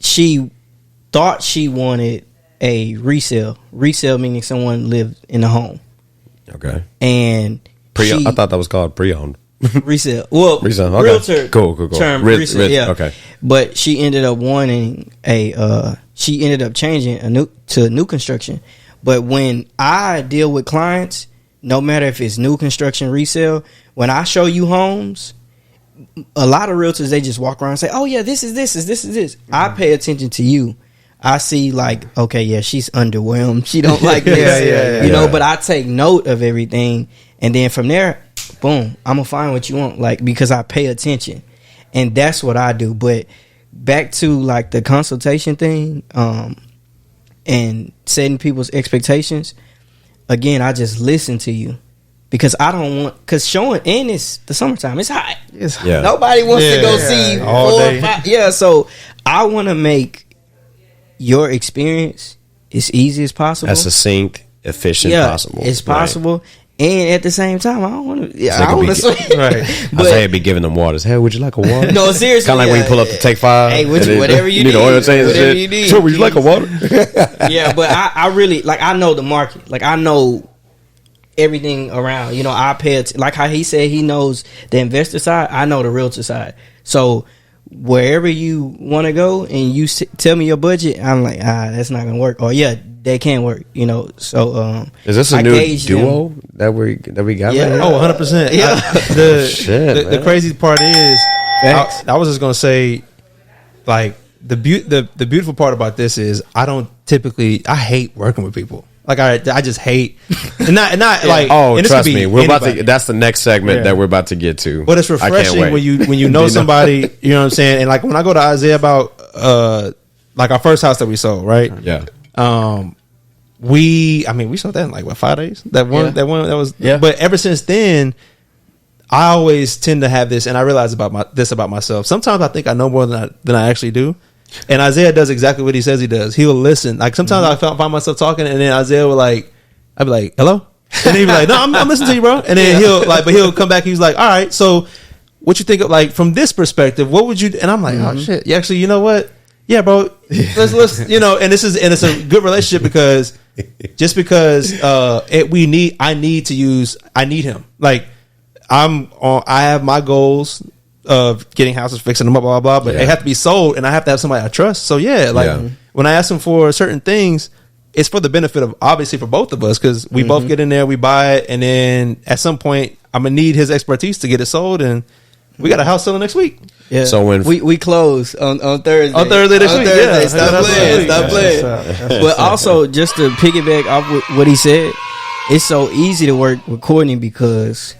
she thought she wanted a resale. Resale meaning someone lived in the home. Okay. And I thought that was called pre-owned. Resale. Well, resale. Okay. Realtor. Cool. Term resale. Yeah. Okay. But she ended up wanting she ended up changing to new construction. But when I deal with clients, no matter if it's new construction, resale, when I show you homes, a lot of realtors, they just walk around and say, oh yeah, this is this. Mm-hmm. I pay attention to you. I see like, okay, yeah, she's underwhelmed. She don't like this. You know, but I take note of everything. And then from there, boom, I'm going to find what you want. Like, because I pay attention. And that's what I do. But back to like the consultation thing, and setting people's expectations. Again, I just listen to you. Because I don't want, because showing, and it's the summertime, it's hot. Yeah. Nobody wants to go see all 4 day. or 5. Yeah, so I want to make your experience as easy as possible. As succinct, efficient possible. It's possible. Right. And at the same time, I don't want to. Yeah, I don't want to say. Right. But Isaiah be giving them waters. Hey, would you like a water? No, seriously. Kind of like when you pull up to Take 5. Hey, whatever you need. Need an oil change and Whatever shit. you need. So, would you like a water? Yeah, but I really, like, I know the market. Like, I know everything around. You know, I pay attention. Like how he said he knows the investor side, I know the realtor side. So wherever you want to go and you tell me your budget, I'm like, that's not gonna work. Or yeah, they can work. You know. So is this a new duo that we got? Yeah. Right 100%. Yeah. The crazy part is, I was just gonna say, like the beautiful part about this is I hate working with people. Like I just hate, and not like. Oh, and trust me, we're about to. That's the next segment that we're about to get to. But it's refreshing when you know somebody. You know what I'm saying? And like when I go to Isaiah about like our first house that we sold, right? Yeah. We sold that in like 5 days. That one that was. Yeah. But ever since then, I always tend to have this, and I realize about myself. Sometimes I think I know more than I actually do. And Isaiah does exactly what he says he does. He'll listen. Like sometimes I find myself talking, and then Isaiah will I'd be like, "Hello," and he'd be like, "No, I'm listening to you, bro." And then he'll come back. He's like, "All right, so what you think of like from this perspective? What would you?" And I'm like, "Oh shit, yeah, actually, you know what? Yeah, bro, let's you know." And it's a good relationship because just because I need him. Like I have my goals of getting houses, fixing them up, blah, blah, blah. But they have to be sold, and I have to have somebody I trust. So, when I ask them for certain things, it's for the benefit of, obviously, for both of us, because we both get in there, we buy it, and then at some point, I'm going to need his expertise to get it sold, and we got a house selling next week. Yeah. So when we close on Thursday. On Thursday this week, yeah. Stop playing. But also, just to piggyback off what he said, it's so easy to work with Courtney because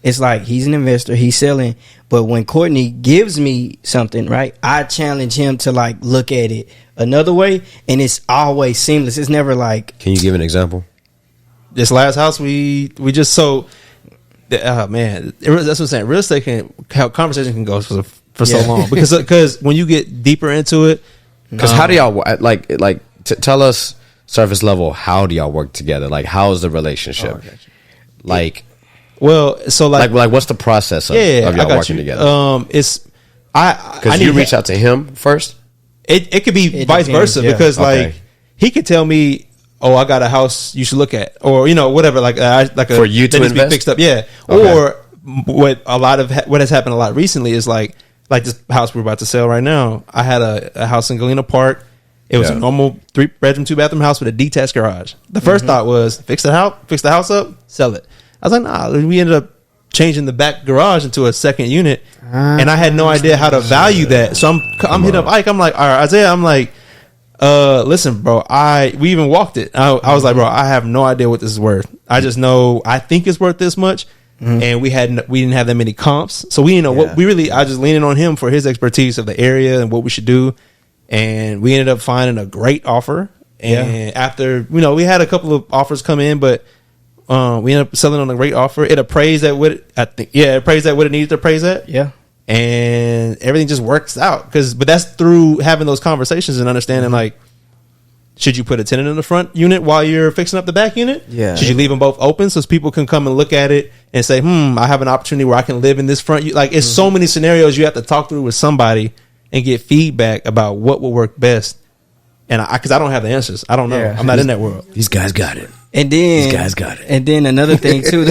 it's like he's an investor, he's selling. But when Courtney gives me something, right, I challenge him to like look at it another way, and it's always seamless. It's never like. Can you give an example? This last house we just sold. Man, that's what I'm saying. Real estate conversation can go for so long because when you get deeper into it, because how do y'all tell us surface level? How do y'all work together? Like, how is the relationship? Well, so like what's the process of y'all working together? It's because you reach out to him first. It could be vice versa because like he could tell me, "Oh, I got a house you should look at," or you know whatever. For you to invest, be fixed up, or what has happened a lot recently is like this house we're about to sell right now. I had a house in Galena Park. It was a normal 3-bedroom, 2-bathroom house with a detached garage. The first thought was fix the house up, sell it. I was like, nah. We ended up changing the back garage into a second unit, and I had no idea how to value that. So I'm hitting up Ike. I'm like, all right, Isaiah. I'm like, listen, bro. We even walked it. I was like, bro, I have no idea what this is worth. I just know I think it's worth this much. And we didn't have that many comps, so we didn't know what we really. I just leaning on him for his expertise of the area and what we should do, and we ended up finding a great offer. And after we had a couple of offers come in, but we ended up selling on a great offer. It appraised at what it appraised at what it needed to appraise at. Yeah, and everything just works out but that's through having those conversations and understanding like. Should you put a tenant in the front unit while you're fixing up the back unit? Yeah. Should you leave them both open so people can come and look at it and say, I have an opportunity where I can live in this front unit? Like, it's so many scenarios you have to talk through with somebody and get feedback about what will work best. And because I don't have the answers. I don't know. Yeah. I'm not in that world. These guys got it. And then these guys got it. And then another thing too.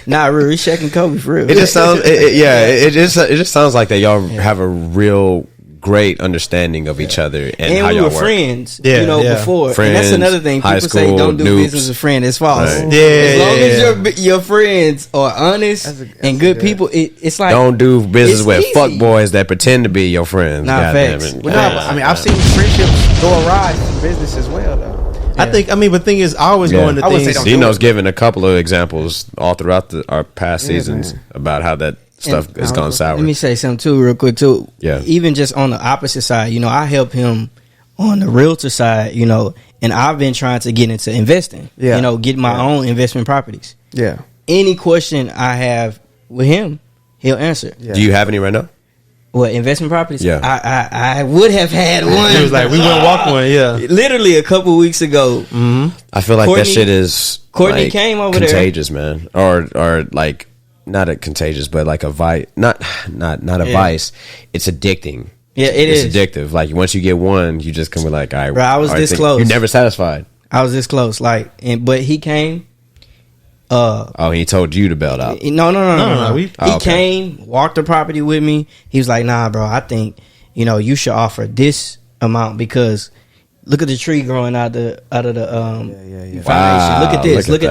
Not real. He's checking Kobe for real. It just sounds. It just sounds like that y'all have a real great understanding of each other and how we y'all were work. friends, before. Friends, and that's another thing. People say don't do business with friends. It's false. Right. As long as your friends are honest and good people, it's like don't do business with fuck boys that pretend to be your friends. Nah, facts. I mean, I've seen friendships go awry in business as well, though. I think. I mean, but the thing is, I always go into things. Dino's given a couple of examples all throughout our past seasons about how that stuff has gone sour. Let me say something too, real quick too. Yeah. Even just on the opposite side, I help him on the realtor side, and I've been trying to get into investing. Yeah. Get my own investment properties. Yeah. Any question I have with him, he'll answer. Yeah. Do you have any right now? What, investment properties? Yeah. I would have had one. It was like we went walk one. Yeah. Literally a couple weeks ago. Mm-hmm. I feel like Courtney, that shit is Courtney came over contagious, man, or like. Not a contagious, but like a vice. Not a vice. It's addicting. Yeah, it's addictive. Like once you get one, you just come with like, all right. Bro, I was this close. You're never satisfied. I was this close. But he came. He told you to bail out. No. He came, walked the property with me. He was like, nah, bro. I think you should offer this amount because. Look at the tree growing out of the foundation. Wow, look at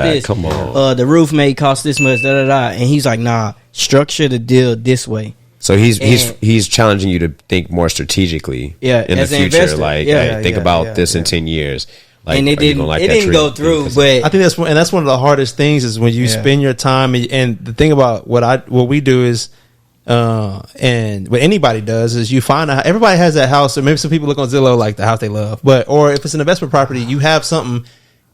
this. Come on. The roof may cost this much. And he's like, nah, structure the deal this way. So he's challenging you to think more strategically. In the future, like think about this in 10 years. Like, and it didn't go through. But I think that's one of the hardest things is when you spend your time. And the thing about what we do is. And what anybody does is you find out everybody has that house, or maybe some people look on Zillow like the house they love, or if it's an investment property, you have something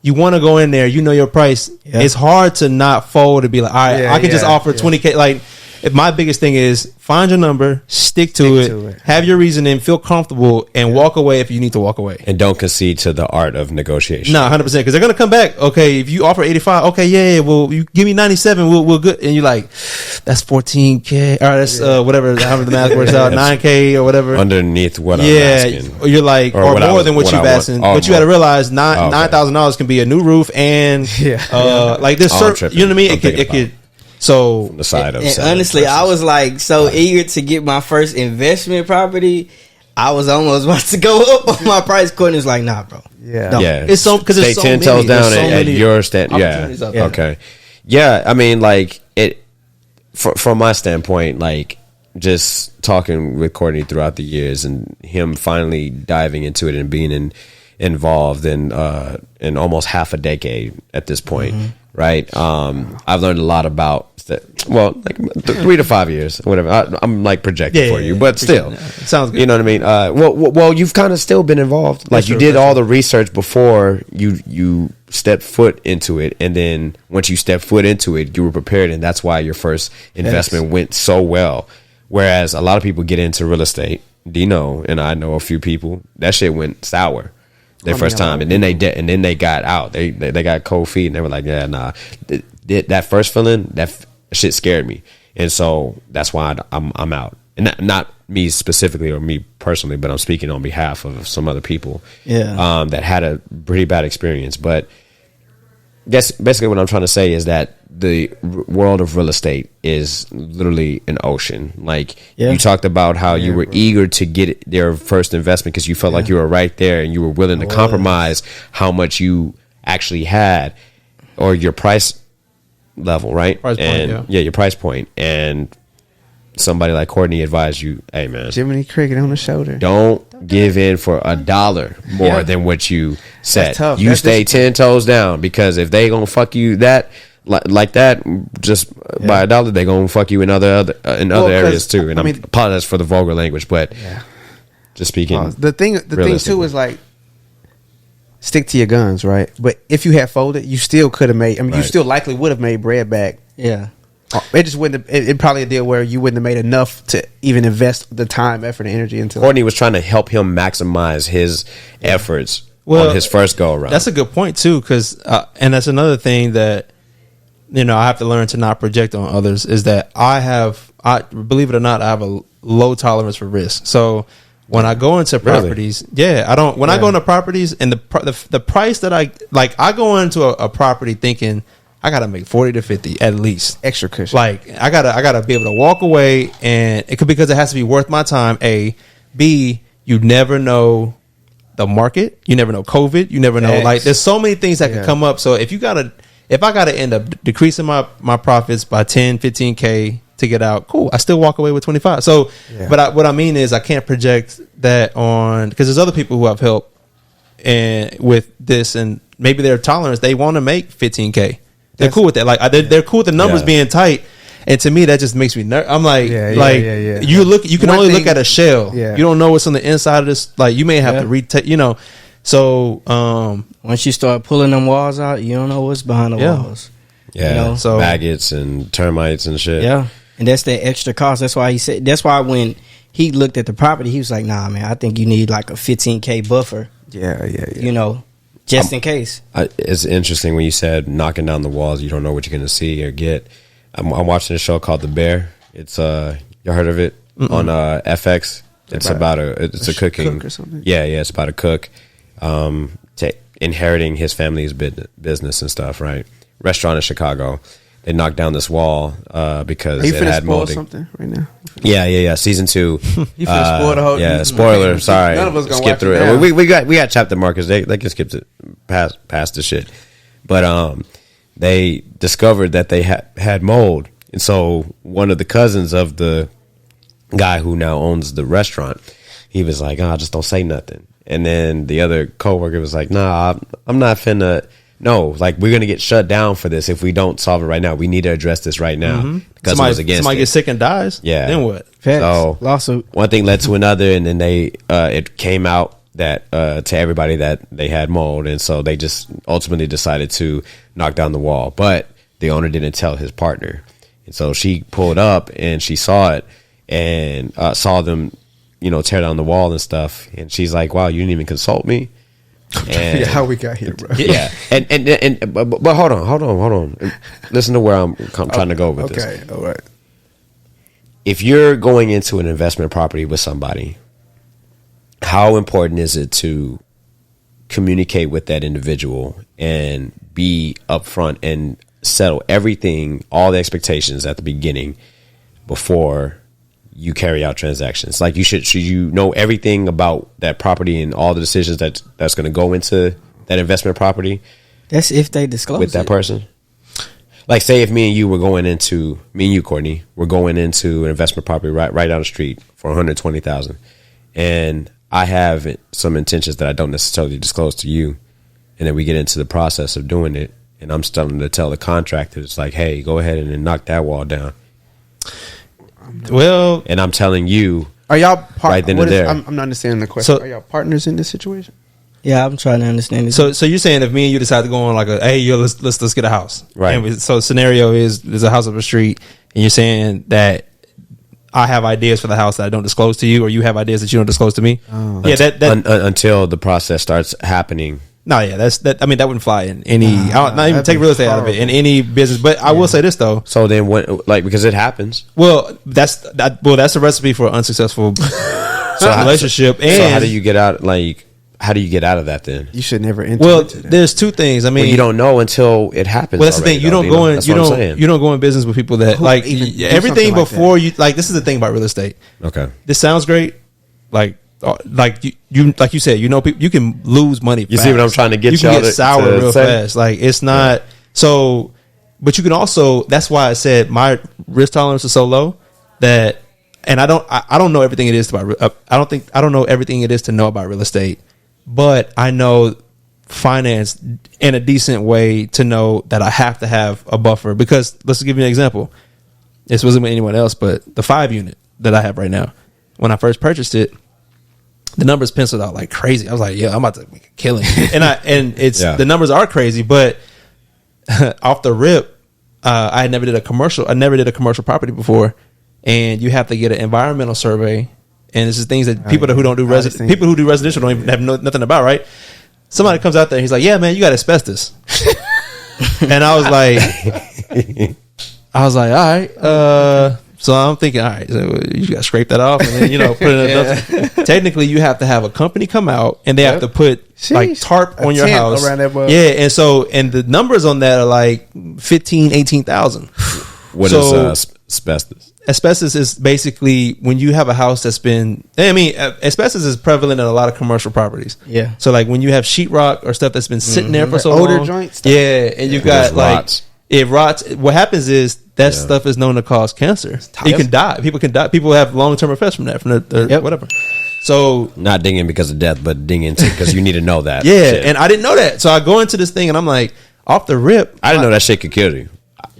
you want to go in there, your price. It's hard to not fold to be like, all right, I can just offer 20K. Like, if my biggest thing is find your number, stick to it, have your reasoning, feel comfortable, and walk away if you need to walk away. And don't concede to the art of negotiation. No, 100%, because they're gonna come back. Okay, if you offer 85, okay, yeah, well, you give me 97, we'll good. And you're like, that's 14K. All right, that's whatever, however the math works out, 9K or whatever. Underneath what I'm asking. Or you're like, or more than what you've asked. But you got to realize $9,000 can be a new roof and like this. You know what I mean? It could. So from the side of honestly, I was like so eager to get my first investment property. I was almost about to go up on my price. Courtney was like, "Nah, bro. Yeah. It's so because it's so 10 toes down at your stand. Yeah. Okay. Yeah. I mean, like it. From my standpoint, like just talking with Courtney throughout the years and him finally diving into it and being involved in almost half a decade at this point. Mm-hmm. Right. I've learned a lot about, like 3 to 5 years, whatever. I'm like projecting for you, but still, sounds good. You know what I mean? Well, you've kind of still been involved. Like you did all the research before you stepped foot into it, and then once you stepped foot into it, you were prepared, and that's why your first investment went so well. Whereas a lot of people get into real estate, Dino and I know a few people, that shit went sour. Their first time, and then they got out. They got cold feet, and they were like, "Yeah, nah." That first feeling, that shit scared me, and so that's why I'm out. And not me specifically or me personally, but I'm speaking on behalf of some other people. That had a pretty bad experience. But guess basically what I'm trying to say is that the world of real estate is literally an ocean. Like you talked about how you were eager to get their first investment because you felt like you were right there and you were willing to compromise how much you actually had or your price level, right? Price point, your price point. And somebody like Courtney advised you, hey man, Jiminy Cricket on the shoulder. Don't give in for $1 more than what you said. Tough. You stay 10 toes down, because if they gonna fuck you that like that just by $1, they gonna fuck you in other areas too. And I apologize for the vulgar language, but just speaking. The thing too is like, stick to your guns, right? But if you had folded, you still could have made. I mean, you still likely would have made bread back. Yeah. It just wouldn't. It probably a deal where you wouldn't have made enough to even invest the time, effort, and energy into. Courtney was trying to help him maximize his efforts on his first go around. That's a good point too, because and that's another thing that I have to learn to not project on others is that I believe it or not, I have a low tolerance for risk. So when I go into properties, I don't. When I go into properties and the price that I go into a property thinking, I gotta make 40 to 50 at least extra cushion. Like I gotta be able to walk away, and it could, because it has to be worth my time. A, B, you never know the market, you never know COVID, you never know. Like there's so many things that can come up. So if I gotta end up decreasing my profits by 10, 15K to get out, cool. I still walk away with 25. So, but what I mean is I can't project that on, because there's other people who I've helped and with this, and maybe their tolerance, they want to make 15K. They're cool with that. Like they're cool with the numbers being tight, and to me that just makes me nervous. I'm like, you can only look at a shell. Yeah. You don't know what's on the inside of this. Like you may have to retake. So once you start pulling them walls out, you don't know what's behind the walls. Yeah, so maggots and termites and shit. Yeah, and that's that extra cost. That's why he said. That's why when he looked at the property, he was like, "Nah, man, I think you need like a 15K buffer." Yeah. Just in case. It's interesting when you said knocking down the walls, you don't know what you're going to see or get. I'm watching a show called The Bear. It's you heard of it? On FX. It's about a cooking. Cook or something? Yeah, it's about a cook inheriting his family's business and stuff, right? Restaurant in Chicago. They knocked down this wall because it had molding. Something right now? Yeah. Season 2. You finna spoil the whole. Yeah, spoiler. Sorry, none of us gonna skip through it. We got chapter markers. They can skip it past the shit. But they discovered that they had mold, and so one of the cousins of the guy who now owns the restaurant, he was like, just don't say nothing. And then the other coworker was like, nah, I'm not finna. No, like we're gonna get shut down for this if we don't solve it right now. We need to address this right now. Because somebody gets sick and dies. Yeah. Then what? So lawsuit. One thing led to another, and then it came out that to everybody that they had mold, and so they just ultimately decided to knock down the wall. But the owner didn't tell his partner, and so she pulled up and she saw it and saw them, tear down the wall and stuff. And she's like, "Wow, you didn't even consult me." And how we got here, bro. Yeah, but hold on. Listen to where I'm trying to go with this. Okay, all right. If you're going into an investment property with somebody, how important is it to communicate with that individual and be upfront and settle everything, all the expectations at the beginning before you carry out transactions? Like should you know everything about that property and all the decisions that's going to go into that investment property? That's if they disclose with that person. Like say if me and you, Courtney, we're going into an investment property right down the street for $120,000, and I have some intentions that I don't necessarily disclose to you, and then we get into the process of doing it, and I'm starting to tell the contractor, it's like, hey, go ahead and knock that wall down. Well, and I'm telling you, are y'all right then and there? I'm not understanding the question. Are y'all partners in this situation? Yeah, I'm trying to understand it. So you're saying if me and you decide to go on like let's get a house, right? And so scenario is there's a house up the street, and you're saying that I have ideas for the house that I don't disclose to you, or you have ideas that you don't disclose to me. Oh. Yeah, until the process starts happening. No, yeah, that wouldn't fly in any. Not even take real estate out of it in any business. But I will say this though. So then, because it happens. Well, that's a recipe for an unsuccessful relationship. And so how do you get out? Like, how do you get out of that then? You should never enter. Well, into that. there's two things. I mean, You don't know until it happens. well, that's the thing. You don't go in. That's what I'm saying. You don't go in business with people that Who like even do everything something like before you. Like this is the thing about real estate. Okay. This sounds great. Like you like you said, you know, you can lose money. You fast. see what I'm trying to get you can y'all get sour to real say? fast. Like it's not so. But you can also. That's why I said my risk tolerance is so low that, and I don't know everything it is about. I don't know everything it is to know about real estate, but I know finance in a decent way to know that I have to have a buffer. Because let's give you an example. This wasn't with anyone else, but the 5 unit that I have right now. When I first purchased it, the numbers penciled out like crazy. I was like, yeah, I'm about to make a killing. The numbers are crazy, but off the rip, I never did a commercial property before, and you have to get an environmental survey. And this is things that people who do residential don't even have nothing about, right? Somebody comes out there and he's like, yeah, man, you got asbestos. And I was like, all right. So I'm thinking, all right, so you got to scrape that off and then, put it in a technically, you have to have a company come out and they have to put like tarp on your house. Around that bug. Yeah. And the numbers on that are like 18,000. What is asbestos? Asbestos is basically when you have a house that's been, asbestos is prevalent in a lot of commercial properties. Yeah. So like when you have sheetrock or stuff that's been sitting there for so Odor long. joints. Yeah. And you got It like, rots. it rots. What happens is that stuff is known to cause cancer. You can die. People can die. People have long-term effects from that, from the whatever. So Not dinging because of death, but dinging because you need to know that. yeah, shit. and I didn't know that. So I go into this thing and I'm like, off the rip. I didn't know that shit could kill you.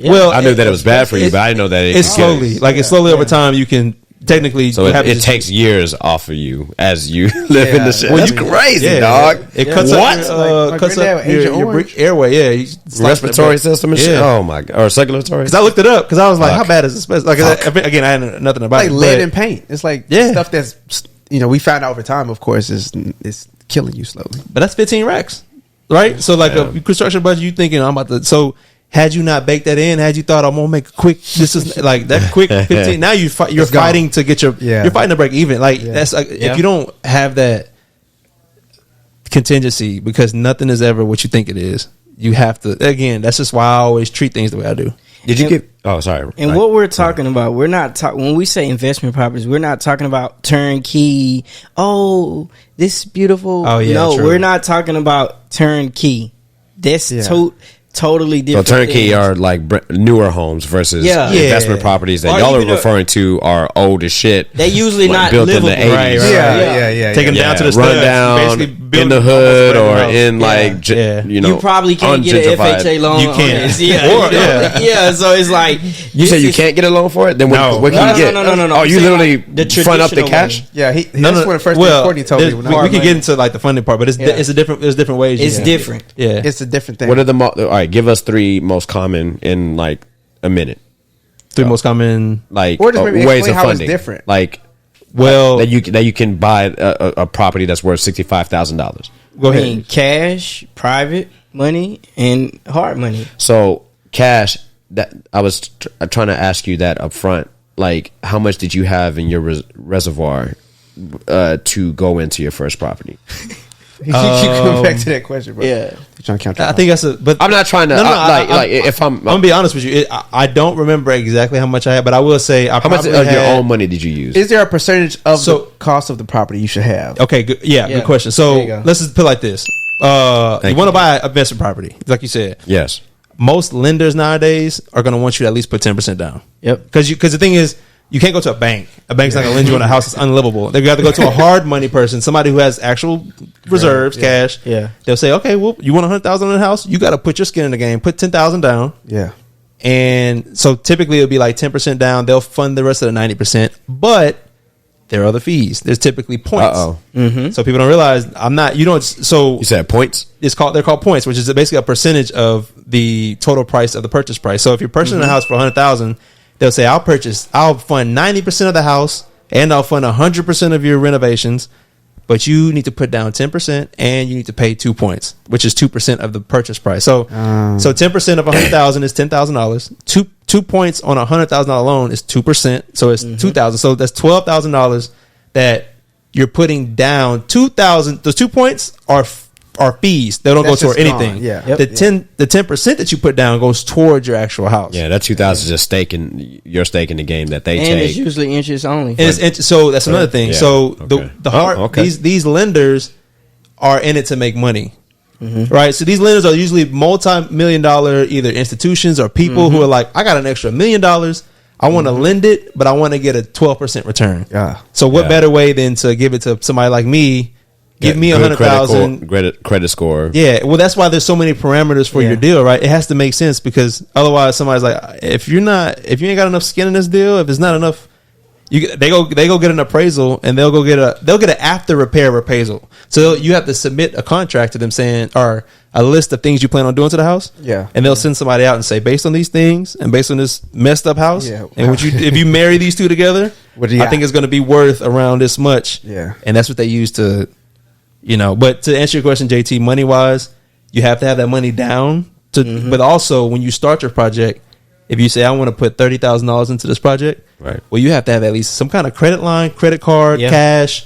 Well, I knew that it was bad for you, but I didn't know that it's could kill you. slowly, it's slowly over time. You can technically, So it takes years off of you as you live in the shit. That's crazy, dog. It cuts What? up, cuts up your airway. Yeah, you Respiratory system and shit. Yeah. Oh my god, or circulatory. Because I looked it up because I was like, Fuck. how bad is this? Like again, I had nothing about Like it. lead but- and paint. It's like Yeah. stuff that's we found out over time. Of course, is killing you slowly. But that's 15 racks, right? So like a construction budget, you thinking I'm about to. So had you not baked that in, had you thought I'm gonna make a quick, this is like that quick 15. Now you're fighting to get you're fighting to break even. Like that's like, if you don't have that contingency, because nothing is ever what you think it is. You have to. Again, that's just why I always treat things the way I do. Did you get? Oh, sorry. And what we're talking about, we're not talking when we say investment properties. We're not talking about turnkey. Oh, this is beautiful. Oh, yeah, no, true. we're not talking about turnkey. That's totally So different. turnkey things. are like newer homes versus investment properties that Or y'all are even referring to are old as shit. They usually like not built livable. in the 80s. Right. Take them down to the run studs, down basically in building the almost hood a or house. in like You probably can't get an ungentrified. FHA loan. You on can't. this. Yeah, Or- So it's like You said you can't get a loan for it. Then No. what can you get? No. Oh, you I'm saying, literally like, the front up the traditional cash. way. Yeah, that's when the first thing Courtney told me. When we can get into like the funding part, but it's there's different ways. It's different. Yeah, It's a different thing. What are the all right? Give us 3 most common in like a minute. 3 most common. Like Or just maybe ways explain of how it's funding. different. Like Well, that you can buy a property that's worth $65,000. go I ahead. mean, cash, private money, and hard money. So cash. That I was trying to ask you that up front. Like, how much did you have in your reservoir to go into your first property? you come back to that question, bro. Yeah. You're trying to count. I think that's a. But I'm not trying to if I'm gonna be honest with you, I don't remember exactly how much I had, but I will say how much of your own money did you use? Is there a percentage of the cost of the property you should have? Okay, good. Yeah, good question. There So you go. let's just put it like this: you want to buy an investment property, like you said. Yes. Most lenders nowadays are going to want you to at least put 10% down. Yep. Because the thing is, you can't go to a bank. A bank's not going to lend you on a house that's unlivable. They got to go to a hard money person, somebody who has actual reserves, cash. Yeah. They'll say, okay, well, you want $100,000 in the house? You got to put your skin in the game. Put 10,000 down. Yeah. And so typically it'll be like 10% down. They'll fund the rest of the 90%. But there are other fees. There's typically points. So people don't realize You said points? they're called points, which is basically a percentage of the total price of the purchase price. So if you're purchasing a house for $100,000, they'll say I'll fund 90% of the house and I'll fund 100% of your renovations, but you need to put down 10% and you need to pay 2 points, which is 2% of the purchase price. So 10% of $100,000 is $10,000. 2 points on $100,000 loan is 2%, so it's $2,000. So that's $12,000 that you're putting down 2,000. Those 2 points are fees. They don't That's go toward just anything. gone. Yeah. The 10% that you put down goes towards your actual house. Yeah, that 2,000 is just your stake in the game that they and take. it's usually interest only. So that's another thing. Yeah. So Okay. the hard these lenders are in it to make money. Right, so these lenders are usually multi-million-dollar either institutions or people who are like, I got an extra $1 million. I want to lend it, but I want to get a 12% return. Yeah. So what better way than to give it to somebody like me? Give me 100,000 credit score. Yeah, well, that's why there's so many parameters for your deal, right? It has to make sense because otherwise, somebody's like, if you ain't got enough skin in this deal, if it's not enough. They go get an appraisal and they'll get an after repair appraisal. So you have to submit a contract to them saying or a list of things you plan on doing to the house. Yeah, and they'll send somebody out and say based on these things and based on this messed up house. Yeah, and if you marry these two together, I think it's going to be worth around this much. Yeah, and that's what they use to, But to answer your question, JT, money wise, you have to have that money down. But also when you start your project. If you say I want to put $30,000 into this project, right? Well, you have to have at least some kind of credit line, credit card, cash,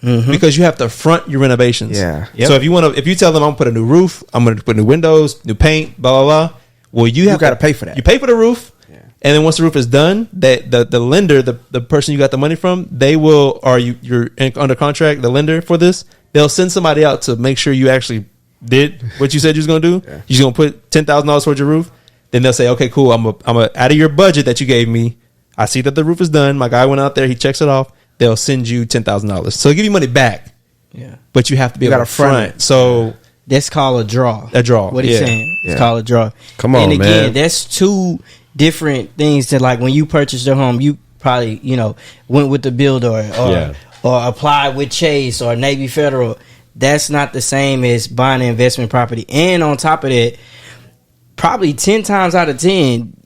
because you have to front your renovations. Yeah. Yep. So if you tell them I'm gonna put a new roof, I'm gonna put new windows, new paint, blah blah blah. Well, you got to pay for that. You pay for the roof, and then once the roof is done, the lender, the person you got the money from, they will, or you're under contract, the lender for this, they'll send somebody out to make sure you actually did what you said you was gonna do. Yeah. You're just gonna put $10,000 towards your roof. Then they'll say, okay, cool. I'm out of your budget that you gave me. I see that the roof is done. My guy went out there. He checks it off. They'll send you $10,000. So they'll give you money back. Yeah. But you have to be able to front. So that's called a draw. A draw. What he's saying. It's called a draw. Come on, and again, man. that's two different things to like when you purchased your home, you probably, went with the builder or applied with Chase or Navy Federal. That's not the same as buying an investment property. And on top of that, probably 10 times out of 10,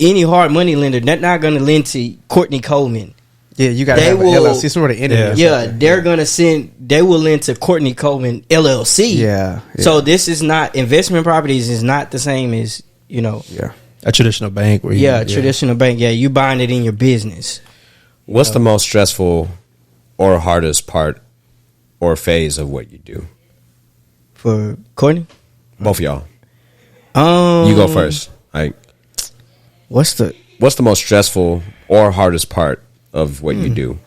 any hard money lender, they're not going to lend to Courtney Coleman. Yeah, you got to have an LLC, sort of entity. Yeah, they're going to they will lend to Courtney Coleman LLC. Yeah. So this is not, investment properties is not the same as, a traditional bank. Traditional bank. Yeah, you buying it in your business. What's the most stressful or hardest part or phase of what you do? For Courtney? Both of y'all. You go first. Like, what's the most stressful or hardest part of what you do?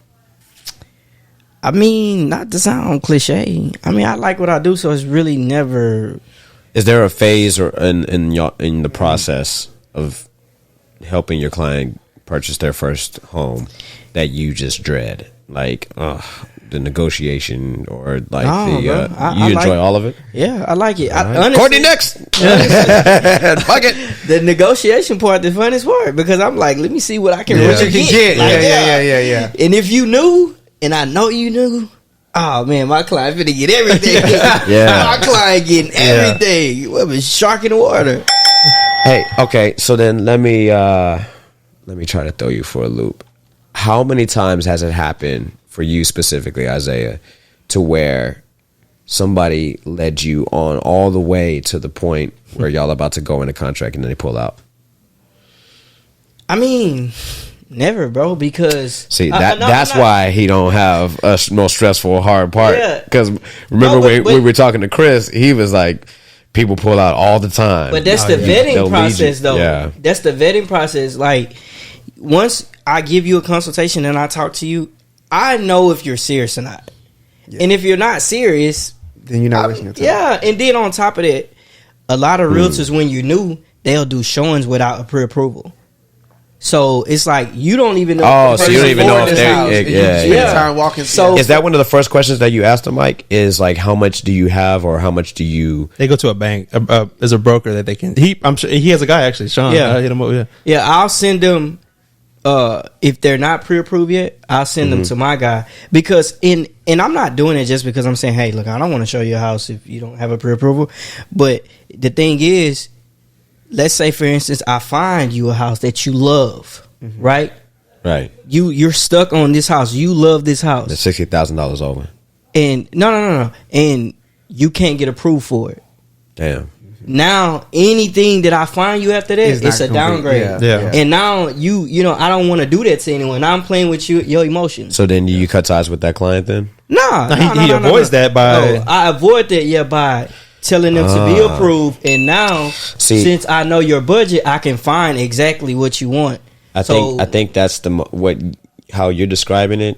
I mean, not to sound cliche. I mean, I like what I do, so it's really never. Is there a phase or in the process of helping your client purchase their first home that you just dread? Like, the negotiation or like you enjoy all of it? Yeah, I like it. Honestly, Courtney next. Fuck it. The negotiation part, the funnest part, because I'm like, let me see what I can really get. Yeah. And if you knew, and I know you knew, oh man, my client finna get everything. My client getting everything. What was shark in the water? Hey, okay, so then let me try to throw you for a loop. How many times has it happened for you specifically, Isaiah, to where somebody led you on all the way to the point where y'all about to go into contract and then they pull out? I mean, never, bro, because... See, that's why he don't have a no stressful hard part. Because remember when we were talking to Chris, he was like, people pull out all the time. But that's the vetting process, though. Yeah. That's the vetting process. Like, once I give you a consultation and I talk to you, I know if you're serious or not. Yeah. And if you're not serious, then you're not wasting your time. Yeah, and then on top of that, a lot of realtors, when you're new, they'll do showings without a pre-approval. So it's like you don't even know. Oh, so you don't even know if they're time walking. So is that one of the first questions that you asked them, Mike? Is like, how much do you have, or how much do you? They go to a bank. There's a broker that they can. I'm sure he has a guy actually, Sean. Yeah, I hit him up. Yeah, I'll send them. If they're not pre-approved yet, I'll send them to my guy, because and I'm not doing it just because I'm saying, hey, look, I don't want to show you a house if you don't have a pre-approval. But the thing is, let's say for instance, I find you a house that you love, right? Right. You're stuck on this house. You love this house. It's $60,000 over. And no, and you can't get approved for it. Damn. Now anything that I find you after that, it's a downgrade. And now you know I don't want to do that to anyone. Now I'm playing with your emotions. So then you cut ties with that client then? He avoids that by. No, I avoid that by telling them to be approved. And now since I know your budget, I can find exactly what you want. I think that's how you're describing it.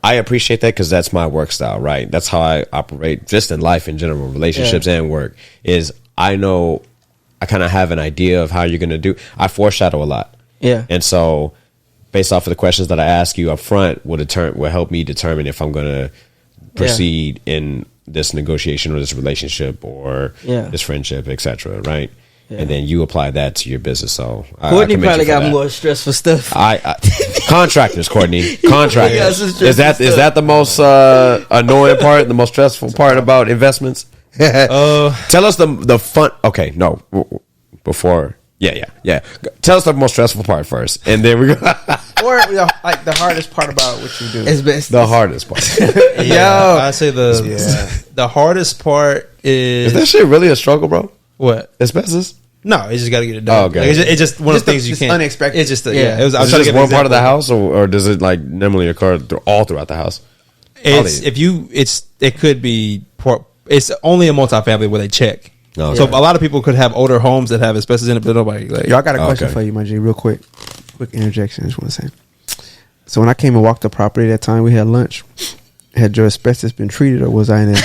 I appreciate that because that's my work style, right? That's how I operate just in life in general, relationships and work. Is I know I kind of have an idea of how you're going to do. I foreshadow a lot. Yeah. And so based off of the questions that I ask you up front will help me determine if I'm going to proceed in this negotiation or this relationship or this friendship, etc. Right? Yeah. And then you apply that to your business. So Courtney probably got more stressful stuff. Contractors, Courtney. Contractors. Is that the most annoying part, the most stressful part about investments? Tell us the fun. Okay, no. Before, yeah. Tell us the most stressful part first, and then we go. Or like the hardest part about what you do. It's best. The hardest part. I say the hardest part is. Is that shit really a struggle, bro? What? Asbestos? No, you just got to get it done. Oh, okay. Like, it's just one of the things you can't. Unexpected. It's just It was just one part of the house, or does it like normally occur all throughout the house? It could be. It's only a multifamily where they check. Oh, okay. So a lot of people could have older homes that have asbestos in it, but nobody. Like, Yo, I got a question for you, my G. Real quick interjection. I just want to say. So when I came and walked the property that time, we had lunch. Had your asbestos been treated, or was I in it?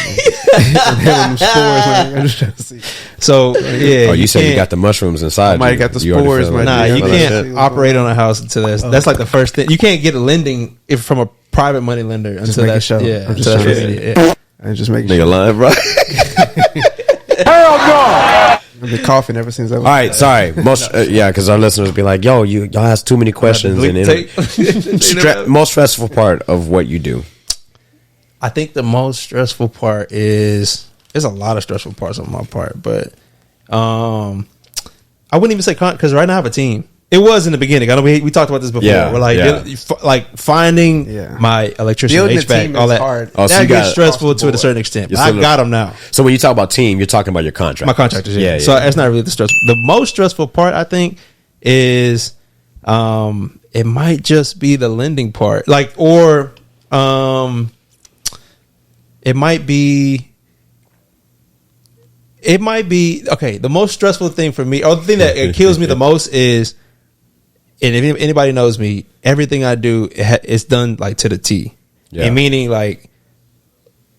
So yeah. Oh, you said you got the mushrooms inside. I might have got the spores. Nah, you can't operate on a house until that's like the first thing. You can't get a lending from a private money lender until that's show. Yeah, I'm just making nigga lying, bro. Hell no! I've been coughing ever since. All right, sorry. Most because our listeners will be like, "Yo, y'all ask too many questions." Most stressful part of what you do. I think the most stressful part is there's a lot of stressful parts on my part, but I wouldn't even say because right now I have a team. It was in the beginning. I know we talked about this before. Yeah, we're like finding my electrician, building HVAC, all that. Hard. Oh, so that gets stressful to a certain extent. I got them now. So when you talk about team, you're talking about your contractors. My contractors, yeah. So that's not really the stressful. The most stressful part, I think, is it might just be the lending part, it might be okay. The most stressful thing for me, or the thing that kills me the most is, and if anybody knows me, everything I do is done like to the T. Yeah. And meaning, like,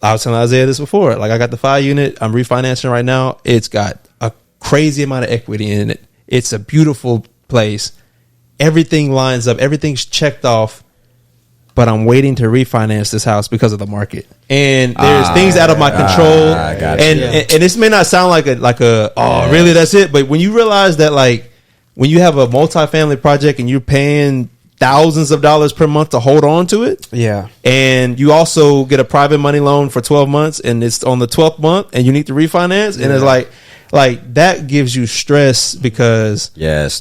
I was telling Isaiah this before. Like, I got the 5 unit. I'm refinancing right now. It's got a crazy amount of equity in it. It's a beautiful place. Everything lines up. Everything's checked off. But I'm waiting to refinance this house because of the market, and there's things out of my control. And this may not sound like a really that's it, but when you realize that, like, when you have a multifamily project and you're paying thousands of dollars per month to hold on to it, and you also get a private money loan for 12 months, and it's on the 12th month, and you need to refinance, and it's like that gives you stress because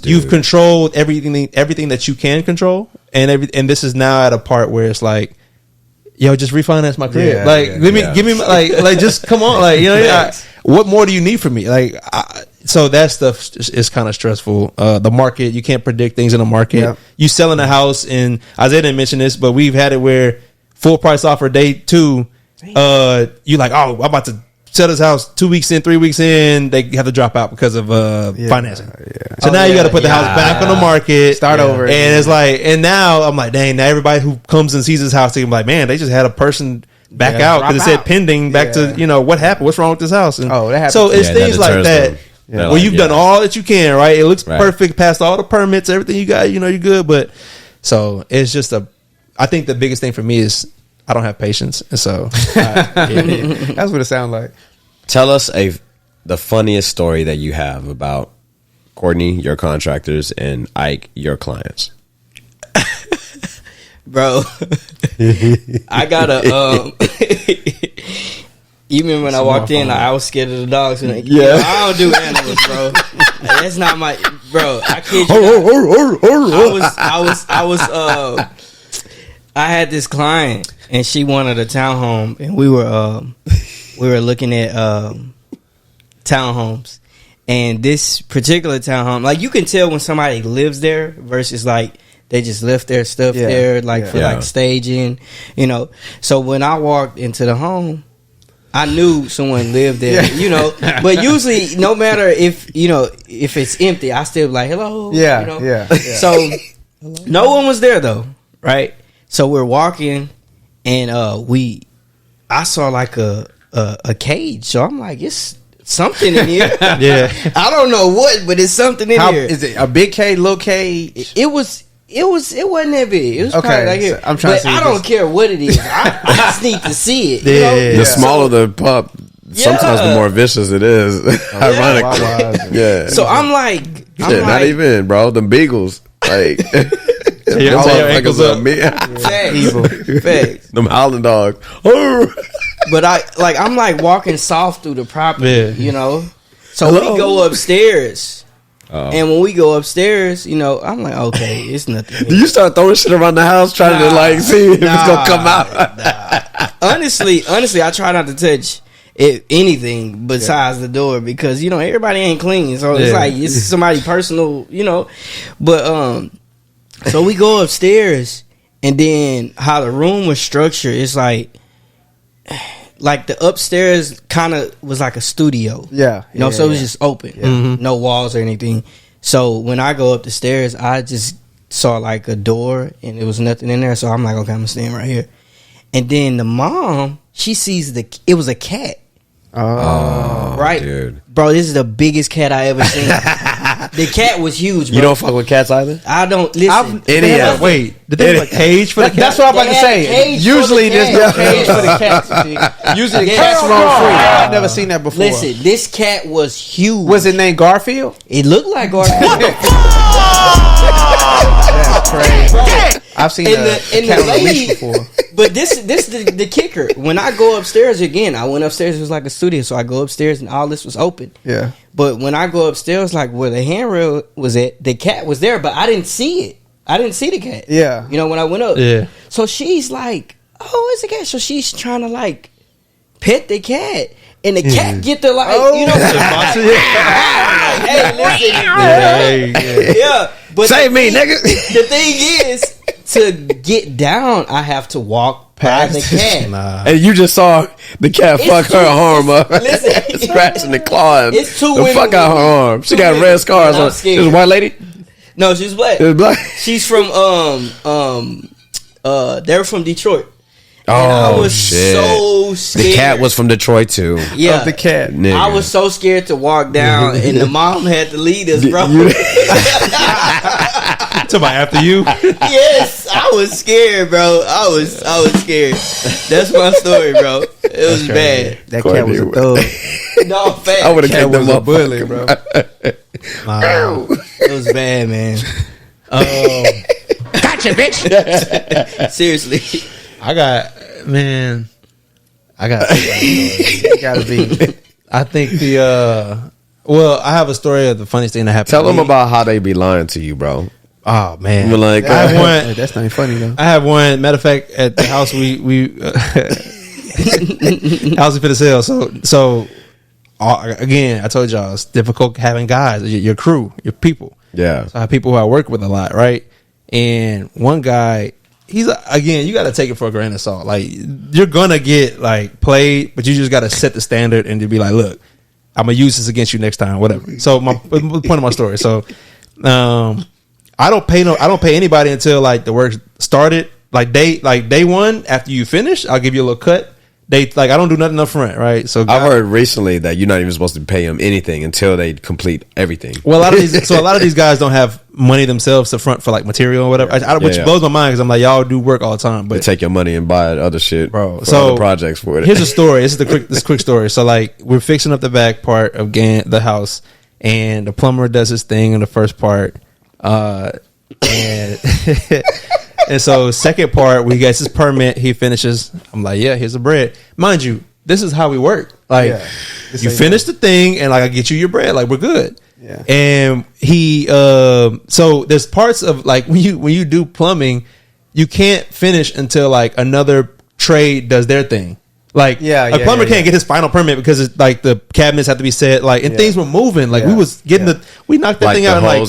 you've controlled everything that you can control. And this is now at a part where it's like, yo, just refinance my crib. Give me like just come on, like, you know, what more do you need from me? Like, so that stuff is kind of stressful. The market, you can't predict things in the market. Yep. You selling a house, and Isaiah didn't mention this, but we've had it where full price offer day 2, you like, oh, I'm about to sell this house 2 weeks in, 3 weeks in, they have to drop out because of financing. So now you got to put the house back on the market, start over, and it's like, and now I'm like, dang, now everybody who comes and sees this house, they're like, man, they just had a person back out because it said pending. Back to, you know, what happened? What's wrong with this house? And that happens. So it's things like that. Where you've done all that you can, right? It looks perfect, passed all the permits, everything you got, you know, you're good. But so it's just I think the biggest thing for me is I don't have patience, and so that's what it sounds like. Tell us the funniest story that you have about Courtney, your contractors, and Ike, your clients. Bro, I got you remember when I walked in, I was scared of the dogs. And I don't do animals, bro. That's not my bro. I kid you. I had this client, and she wanted a townhome, and we were looking at townhomes. And this particular townhome, like, you can tell when somebody lives there versus like they just left their stuff there, like for like staging, you know. So when I walked into the home, I knew someone lived there, you know. But usually, no matter if it's empty, I still be like, hello, you know? So no one was there though, right? So we're walking, and I saw like a cage. So I'm like, it's something in here. I don't know what, but it's something in here. Is it a big cage, little cage? It wasn't that big. It was probably like here. I'm trying to see. I don't care what it is. I just need to see it. The smaller the pup, sometimes the more vicious it is. Ironically, So I'm like, not even, bro. Them beagles, like. Your ankles up. Facts. Them howling dogs. But I'm like walking soft through the property, you know. So we go upstairs, and when we go upstairs, you know, I'm like, okay, it's nothing. Do you start throwing shit around the house trying to like see if it's gonna come out? Honestly, I try not to touch anything besides the door, because you know everybody ain't clean, so it's like it's somebody personal, you know. But so we go upstairs, and then how the room was structured, it's like the upstairs kind of was like a studio. So it was just open. No walls or anything. So when I go up the stairs, I just saw like a door, and there was nothing in there. So I'm like, okay, I'm gonna stand right here. And then the mom, she sees it was a cat. Oh, right, dude. Bro, this is the biggest cat I ever seen. The cat was huge, bro. You don't fuck with cats either? I don't. Listen. Wait, did they have a cage for the cat? That's what I'm about to say. Usually there's no cage for the cats. Usually the cats roam free. I've never seen that before. Listen, this cat was huge. Was it named Garfield? It looked like Garfield. That's crazy. I've seen a cat on a leash before. But this the kicker. When I go upstairs again, I went upstairs. It was like a studio, so I go upstairs and all this was open. Yeah. But when I go upstairs, like where the handrail was at, the cat was there, but I didn't see it. I didn't see the cat. Yeah. You know, when I went up. Yeah. So she's like, "Oh, it's a cat." So she's trying to like pet the cat. And the cat get the like, you know, hey, listen, yeah. But save me, nigga. The thing is, to get down, I have to walk past the cat. And you just saw the cat fuck her arm up. Listen, scratching and clawing. It's two the women. Fuck out her arm. She got red scars on. This is a white lady. No, she's black. She's from they're from Detroit. Oh, I was shit. so scared. The cat was from Detroit too. Yeah, of the cat. Nigga. I was so scared to walk down, and the mom had to lead us, bro. Somebody after you? Yes, I was scared, bro. I was scared. That's my story, bro. It was bad. That cat was a thug. No, fact. I would have kicked them a up, bullet, bro. It was bad, man. Gotcha, bitch. Seriously. I got. It Gotta be. I think I have a story of the funniest thing that happened. Tell them about how they be lying to you, bro. Oh man, You're like, I have one. That's not funny though. I have one. Matter of fact, at the house we house we finna sell. So again, I told y'all it's difficult having guys, your crew, your people. Yeah. So I have people who I work with a lot, right? And one guy, he's again, you got to take it for a grain of salt. Like you're gonna get like played, but you just got to set the standard and to be like, look, I'm gonna use this against you next time, whatever. So the point of my story. So I don't pay anybody until like the work started. Like day one after you finish, I'll give you a little cut. I don't do nothing up front, right? So I've heard recently that you're not even supposed to pay them anything until they complete everything. Well, a lot of these guys don't have money themselves to front for like material or whatever, which blows my mind because I'm like, y'all do work all the time, but they take your money and buy other shit, bro. For other projects for it. Here's a story. This is quick story. So like we're fixing up the back part of the house, and the plumber does his thing in the first part, and and so second part, we get his permit, he finishes. I'm like, yeah, here's the bread. Mind you, this is how we work. Like you finish the thing and like I get you your bread. Like we're good. Yeah. And he so there's parts of like when you do plumbing, you can't finish until like another trade does their thing. Like a plumber can't get his final permit because it's like the cabinets have to be set, like, and things were moving. Like we was getting we knocked that like thing out in like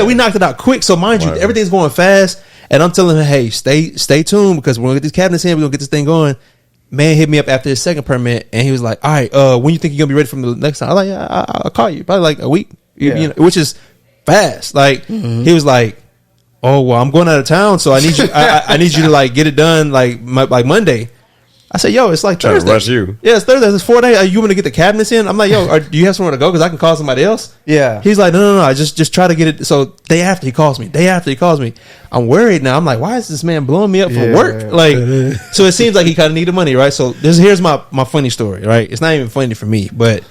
we knocked it out quick. So mind you, everything's going fast, and I'm telling him, hey, stay tuned because we're gonna get these cabinets in. We're gonna get this thing going. Man hit me up after his second permit, and he was like, all right, when you think you're gonna be ready for the next time? I'm like, yeah, I'll call you probably like a week, you know, which is fast. Like he was like, oh well, I'm going out of town, so I need you. I need you to like get it done like Monday. I said, yo, it's like Thursday. Rush you. Yeah, it's Thursday. It's 4 days. Are you want to get the cabinets in? I'm like, yo, do you have somewhere to go? Because I can call somebody else. Yeah. He's like, no. I just try to get it. So day after he calls me. I'm worried now. I'm like, why is this man blowing me up for work? Like, so it seems like he kind of needed money, right? So here's my funny story, right? It's not even funny for me, but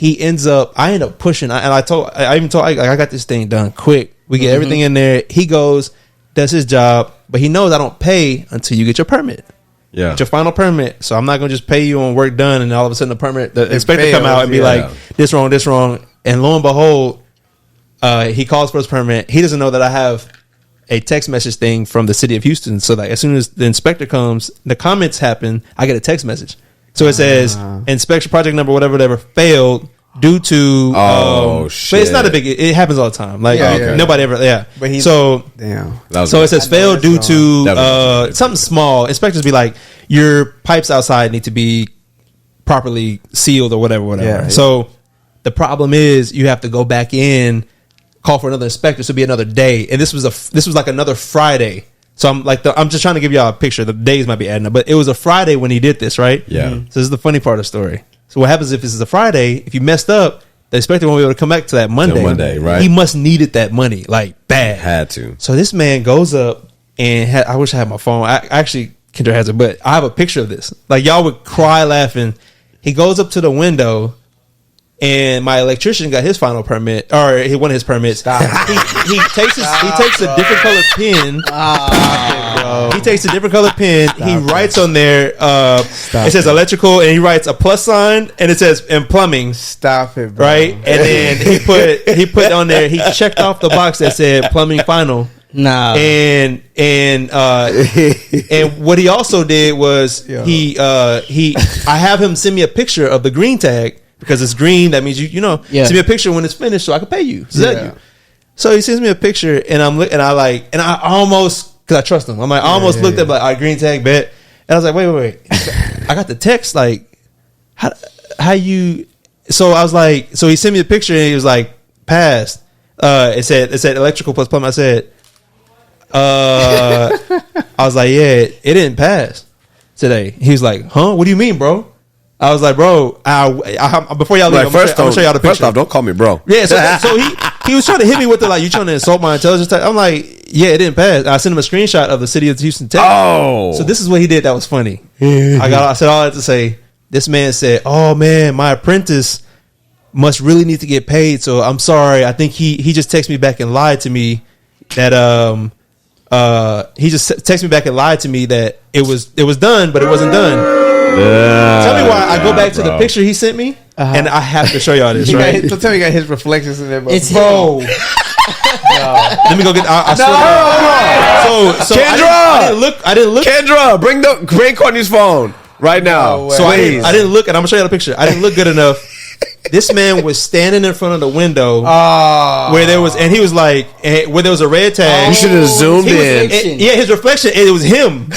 I end up pushing. I got this thing done quick. We get everything in there. He goes, does his job, but he knows I don't pay until you get your permit. Yeah, get your final permit. So I'm not gonna just pay you on work done, and all of a sudden the inspector come out and be like, this wrong. And lo and behold, he calls for his permit. He doesn't know that I have a text message thing from the city of Houston. So that as soon as the inspector comes, the comments happen, I get a text message. So it says inspection project number whatever failed due to shit. But it's not a big. It happens all the time. Like nobody ever. Yeah. But so it says failed due to something small. Inspectors be like, your pipes outside need to be properly sealed or whatever. Yeah, so the problem is you have to go back in, call for another inspector. So it'll be another day. And this was like another Friday. So I'm just trying to give y'all a picture. The days might be adding up, but it was a Friday when he did this, right? Yeah. So this is the funny part of the story. So what happens if this is a Friday? If you messed up, the inspector won't be able to come back to that Monday. Right? He must needed that money like bad. Had to. So this man goes up and I wish I had my phone. Actually, Kendra has it, but I have a picture of this. Like y'all would cry laughing. He goes up to the window, and my electrician got his final permit, or one of his permits. He takes a different colored pen. He takes a different colored pen. He writes on there. It says electrical, and he writes a plus sign, and it says in plumbing. Stop it, bro. Right, and then he put on there. He checked off the box that said plumbing final. Nah, and what he also did was I have him send me a picture of the green tag. Because it's green, that means you know. Send me a picture when it's finished, so I can pay you. So he sends me a picture, and I almost, because I trust him, I almost looked at like, all right, green tag bet, and I was like, wait, I got the text like, how you? So I was like, so he sent me a picture, and he was like, passed. It said electrical plus plumbing. I said, I was like, yeah, it didn't pass today. He was like, huh? What do you mean, bro? I was like, bro, before y'all leave, I'm going to show y'all the picture. First off, don't call me bro. Yeah, so he was trying to hit me with the, like, you trying to insult my intelligence type. I'm like, yeah, it didn't pass. I sent him a screenshot of the city of Houston, Texas. Oh. So this is what he did that was funny. I said all that to say, this man said, oh, man, my apprentice must really need to get paid. So I'm sorry. I think he just texted me back and lied to me that he just texted me back and lied to me that it was done, but it wasn't done. Tell me why I go back to the picture he sent me, and I have to show y'all this, right? So tell me, you got his reflections in there, bro. Let me go get. So Kendra, I didn't look. Kendra, bring Courtney's phone right now. So I didn't look, and I'm gonna show you the picture. I didn't look good enough. This man was standing in front of the window where there was, and he was like, where there was a red tag. You should have zoomed in. His reflection, it was him.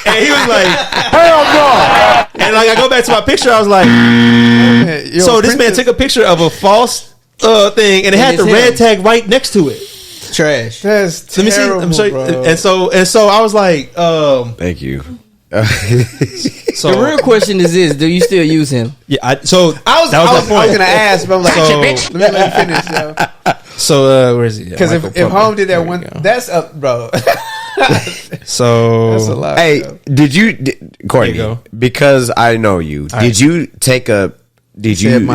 And he was like, hell no. And like I go back to my picture, I was like, so this man took a picture of a false thing, and it had the red tag right next to it. Trash. That's terrible, let me see. Bro. And so I was like, thank you. So the real question is this: do you still use him? Yeah. I was gonna ask, but I'm like, let me finish. Yo. So where is he? Because if Home did that one, that's up, bro. So that's a lot. Hey, Courtney? Because I know you. Did you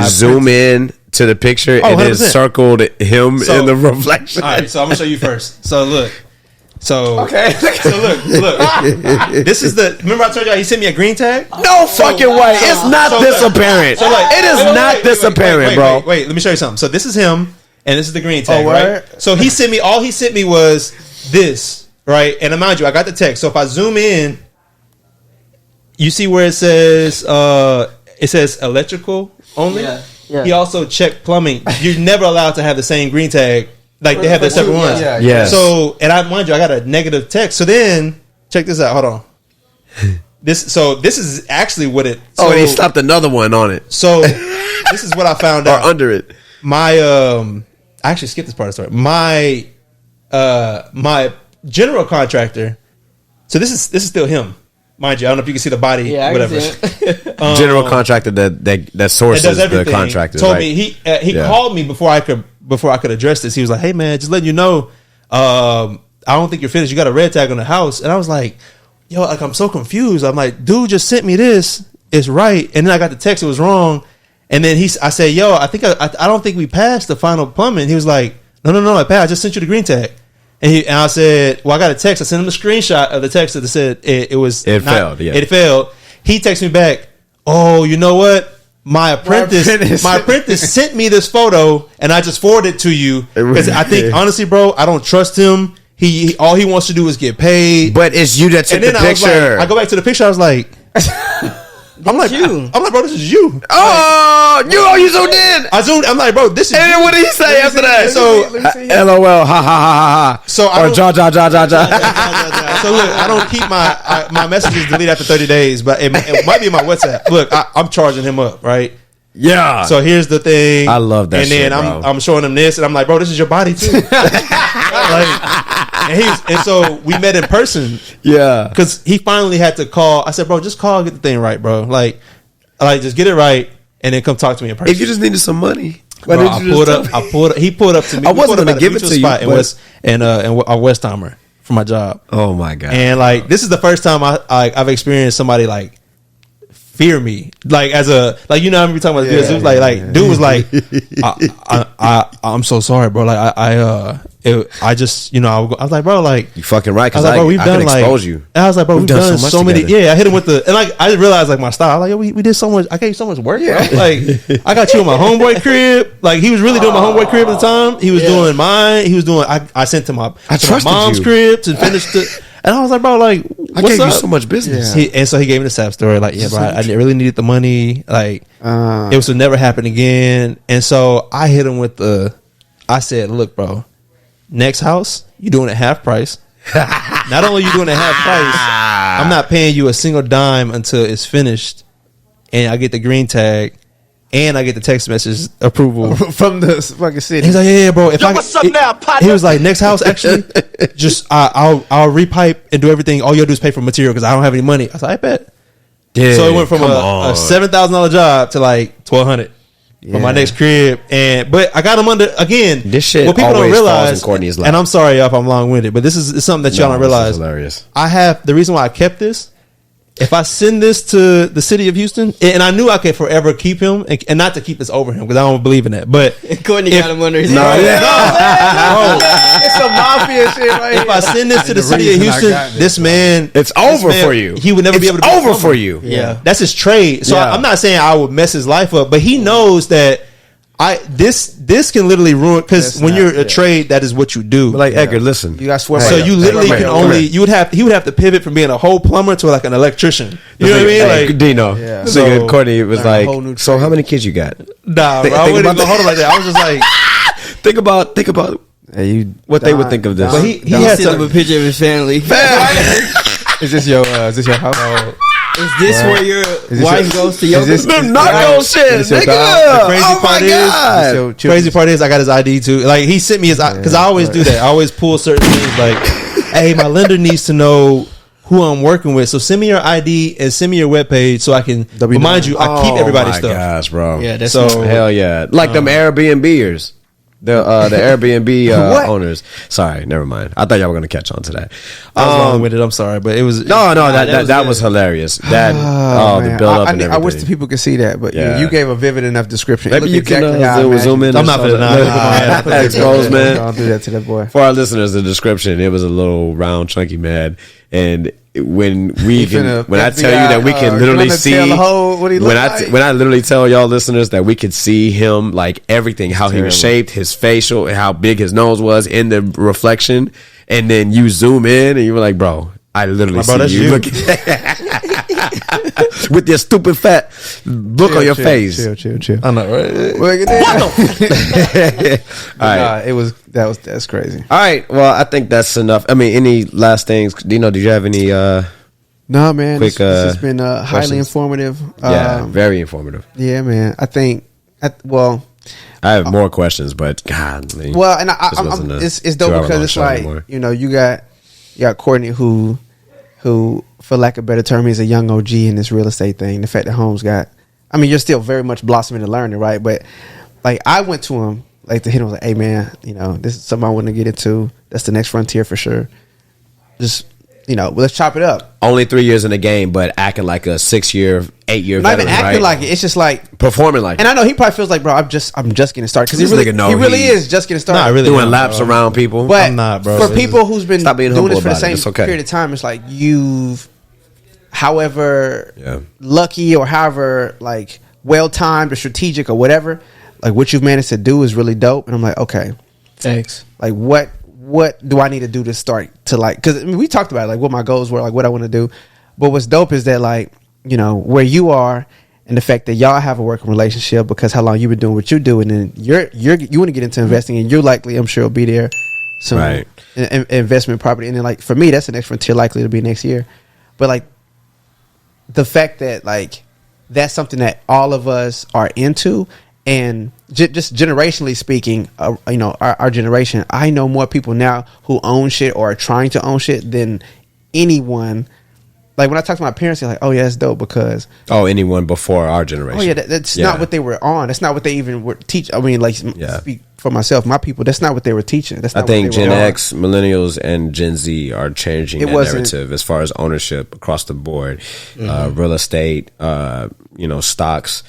zoom in to the picture and then circled him in the reflection? All right. So I'm gonna show you first. So look. So okay. So look. This is the. Remember I told y'all he sent me a green tag? No fucking way. It's not this apparent. So like, it is not this apparent, bro. Wait. Let me show you something. So this is him, and this is the green tag, right? So he sent me. All he sent me was this, right? And mind you, I got the text. So if I zoom in, you see where it says electrical only. Yeah. He also checked plumbing. You're never allowed to have the same green tag. Like they have their separate ones. Yes. So, and I mind you, I got a negative text. So then, check this out. Hold on. This is actually what it. So, and he slapped another one on it. So this is what I found out. Or under it. My I actually skipped this part of the story. My general contractor. So this is still him. Mind you, I don't know if you can see the body. Yeah, whatever. General contractor that sources the contractors. Told me he called me before I could address this. He was like, "Hey man, just letting you know, I don't think you're finished. You got a red tag on the house." And I was like, "Yo, like I'm so confused." I'm like, "Dude just sent me this. It's right." And then I got the text. It was wrong. And then I said, "Yo, I think I don't think we passed the final plumbing." He was like, "No, I passed. I just sent you the green tag." And I said, well, I got a text. I sent him a screenshot of the text that said it failed. Yeah. It failed. He texted me back, "Oh, you know what? My apprentice sent me this photo, and I just forwarded it to you because I think honestly, bro, I don't trust him. He all he wants to do is get paid. But it's you that took the picture. I go back to the picture. I was like, I'm like, bro, this is you. You zoomed in. I zoomed. I'm like, bro, this is. And then what did he say after that? So, LOL, ha ha ha ha. So or ja. So look, I don't keep my messages deleted after 30 days, but it might be in my WhatsApp. Look, I'm charging him up, right? Yeah. So here's the thing. I love that. And then I'm showing him this, and I'm like, bro, this is your body too. And so we met in person. Yeah. Because he finally had to call. I said, bro, just call, get the thing right, bro. Like just get it right, and then come talk to me in person. If you just needed some money. Bro, he pulled up to me. I wasn't going to give it to you. In Westheimer for my job. Oh my God. And like, this is the first time I've experienced somebody like fear me, like as a, like, you know, I'm talking about this. It was dude was like, I'm so sorry, bro. Like I just, you know, I was like, bro, like, you fucking right. Cause I was like, bro, we've done could like, expose you. And I was like, bro, we've done so many. Together. Yeah, I hit him with the, and like, I realized like my style. I was like, yo, we did so much. I gave you so much work. Yeah. Bro. Like, I got you in my homeboy crib. Like, he was really doing my homeboy crib at the time. He was doing mine. He was doing. I sent him my mom's crib to finish the. And I was like, bro, like, what's I gave up? You so much business. Yeah. And so he gave me the sad story. Like, yeah, bro, I really needed the money. Like, it was to never happen again. And so I hit him with I said, look, bro, next house, you're doing it half price. Not only are you doing it half price, I'm not paying you a single dime until it's finished. And I get the green tag. And I get the text message approval from the fucking city. He's like, yeah, bro. What's up now, partner? He was like, next house, actually, just I'll repipe and do everything. All you gotta do is pay for material because I don't have any money. I was like, I bet. Yeah, so it went from a $7,000 job to like $1,200 for my next crib. But I got him under again. This shit what people always don't realize, falls in Courtney's lap. And I'm sorry if I'm long winded, but this is something that y'all don't realize. This is hilarious. I have the reason why I kept this. If I send this to the city of Houston, and I knew I could forever keep him, and not to keep this over him because I don't believe in that. But Courtney got him under his it's some mafia shit right If I send this to the city of Houston, this man, it's over for you. He would never be able to. It's over for you. Yeah, that's his trade. So I'm not saying I would mess his life up, but he knows that this can literally ruin because when you're a trade, that is what you do. But like Edgar, listen, you got swear. So you literally can only he would have to pivot from being a whole plumber to like an electrician. You know what I mean? Like Dino. Yeah. So Courtney was like, so how many kids you got? Nah, bro, I wouldn't go hold it like that. I was just like, think about what they would think of this. But he had sent him a picture of his family. Is this your house? Is this where your wife goes to yoga? Not shit, nigga. The crazy part is I got his ID too. Like he sent me his because I always do that. I always pull certain things like, hey, my lender needs to know who I'm working with. So send me your ID and send me your webpage so I can remind you. I keep everybody's stuff. Gosh, bro. Yeah, that's so hell yeah. Like them Airbnbers. The Airbnb owners. Sorry, never mind. I thought y'all were gonna catch on to that. I was long with it. I'm sorry, but it was that was hilarious. That the build up and everything. I wish the people could see that, but you gave a vivid enough description. Maybe you can zoom in. I'm not gonna deny. Expose, man. I'll do that to that boy. For our listeners, the description, it was a little round, chunky man, and when I tell you that we can literally see when I literally tell y'all listeners that we could see him, like everything, how he was shaped, his facial, and how big his nose was in the reflection, and then you zoom in and you were like, bro, I literally bro, that's see you you. looking with your stupid fat look on your face. Chill. I know, right? All right. That's crazy. All right. Well, I think that's enough. I mean, any last things? Dino, did you have any? No, man. Quick, this has been highly questions? informative. Yeah, very informative. Yeah, man. I think. I have more questions, but God. Well, and it's dope because it's like anymore. You got Courtney who for lack of a better term is a young OG in this real estate thing. The fact that Holmes you're still very much blossoming and learning, right? But like I went to him like to hit him like, hey man, this is something I want to get into. That's the next frontier for sure. Just let's chop it up. Only 3 years in the game, but acting like a 6-year, 8-year Not veteran, even acting right? like it. It's just like performing like. And I know he probably feels like, bro, I'm just getting started because he really is just getting started. Nah, I really doing am, laps bro. around people. But I'm not, bro. For people who's been Stop being doing humble this for the about it. same It's okay. period of time, it's like you've, however lucky or however like well timed or strategic or whatever, like what you've managed to do is really dope. And I'm like, okay, Thanks. like what do I need to do to start to like? Because we talked about it, like what my goals were, like what I want to do. But what's dope is that like where you are. And the fact that y'all have a working relationship because how long you've been doing what you do, and then you want to get into investing, and you're likely, I'm sure, will be there soon. Right. Investment property, and then like for me, that's the next frontier, likely to be next year. But like the fact that like that's something that all of us are into, and just generationally speaking, our generation, I know more people now who own shit or are trying to own shit than anyone. Like when I talk to my parents, they're like, "Oh yeah, that's dope," because anyone before our generation. Oh yeah, that's not what they were on. That's not what they even were teaching. I mean, like speak for myself, my people. That's not what they were teaching. That's not I think what they Gen were X, Millennials, and Gen Z are changing that narrative as far as ownership across the board, real estate, stocks.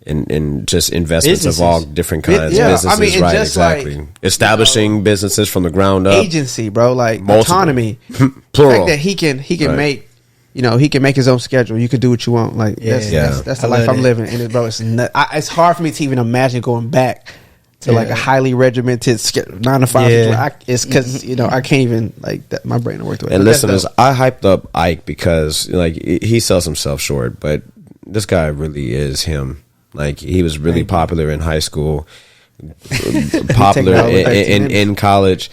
And just investments Businesses. of all different kinds. Yeah, Businesses, I mean, right? just Exactly. like, Establishing businesses from the ground up. Agency, bro, like Multiple. autonomy, Plural. The fact that he can Right. make. He can make his own schedule. You could do what you want. Like that's the life I'm living. And bro, it's hard for me to even imagine going back to like a highly regimented 9 to 5. Yeah. It's because I can't even like that. My brain don't work the way. And listeners, I hyped up Ike because like he sells himself short, but this guy really is him. Like he was really popular in high school, popular in college.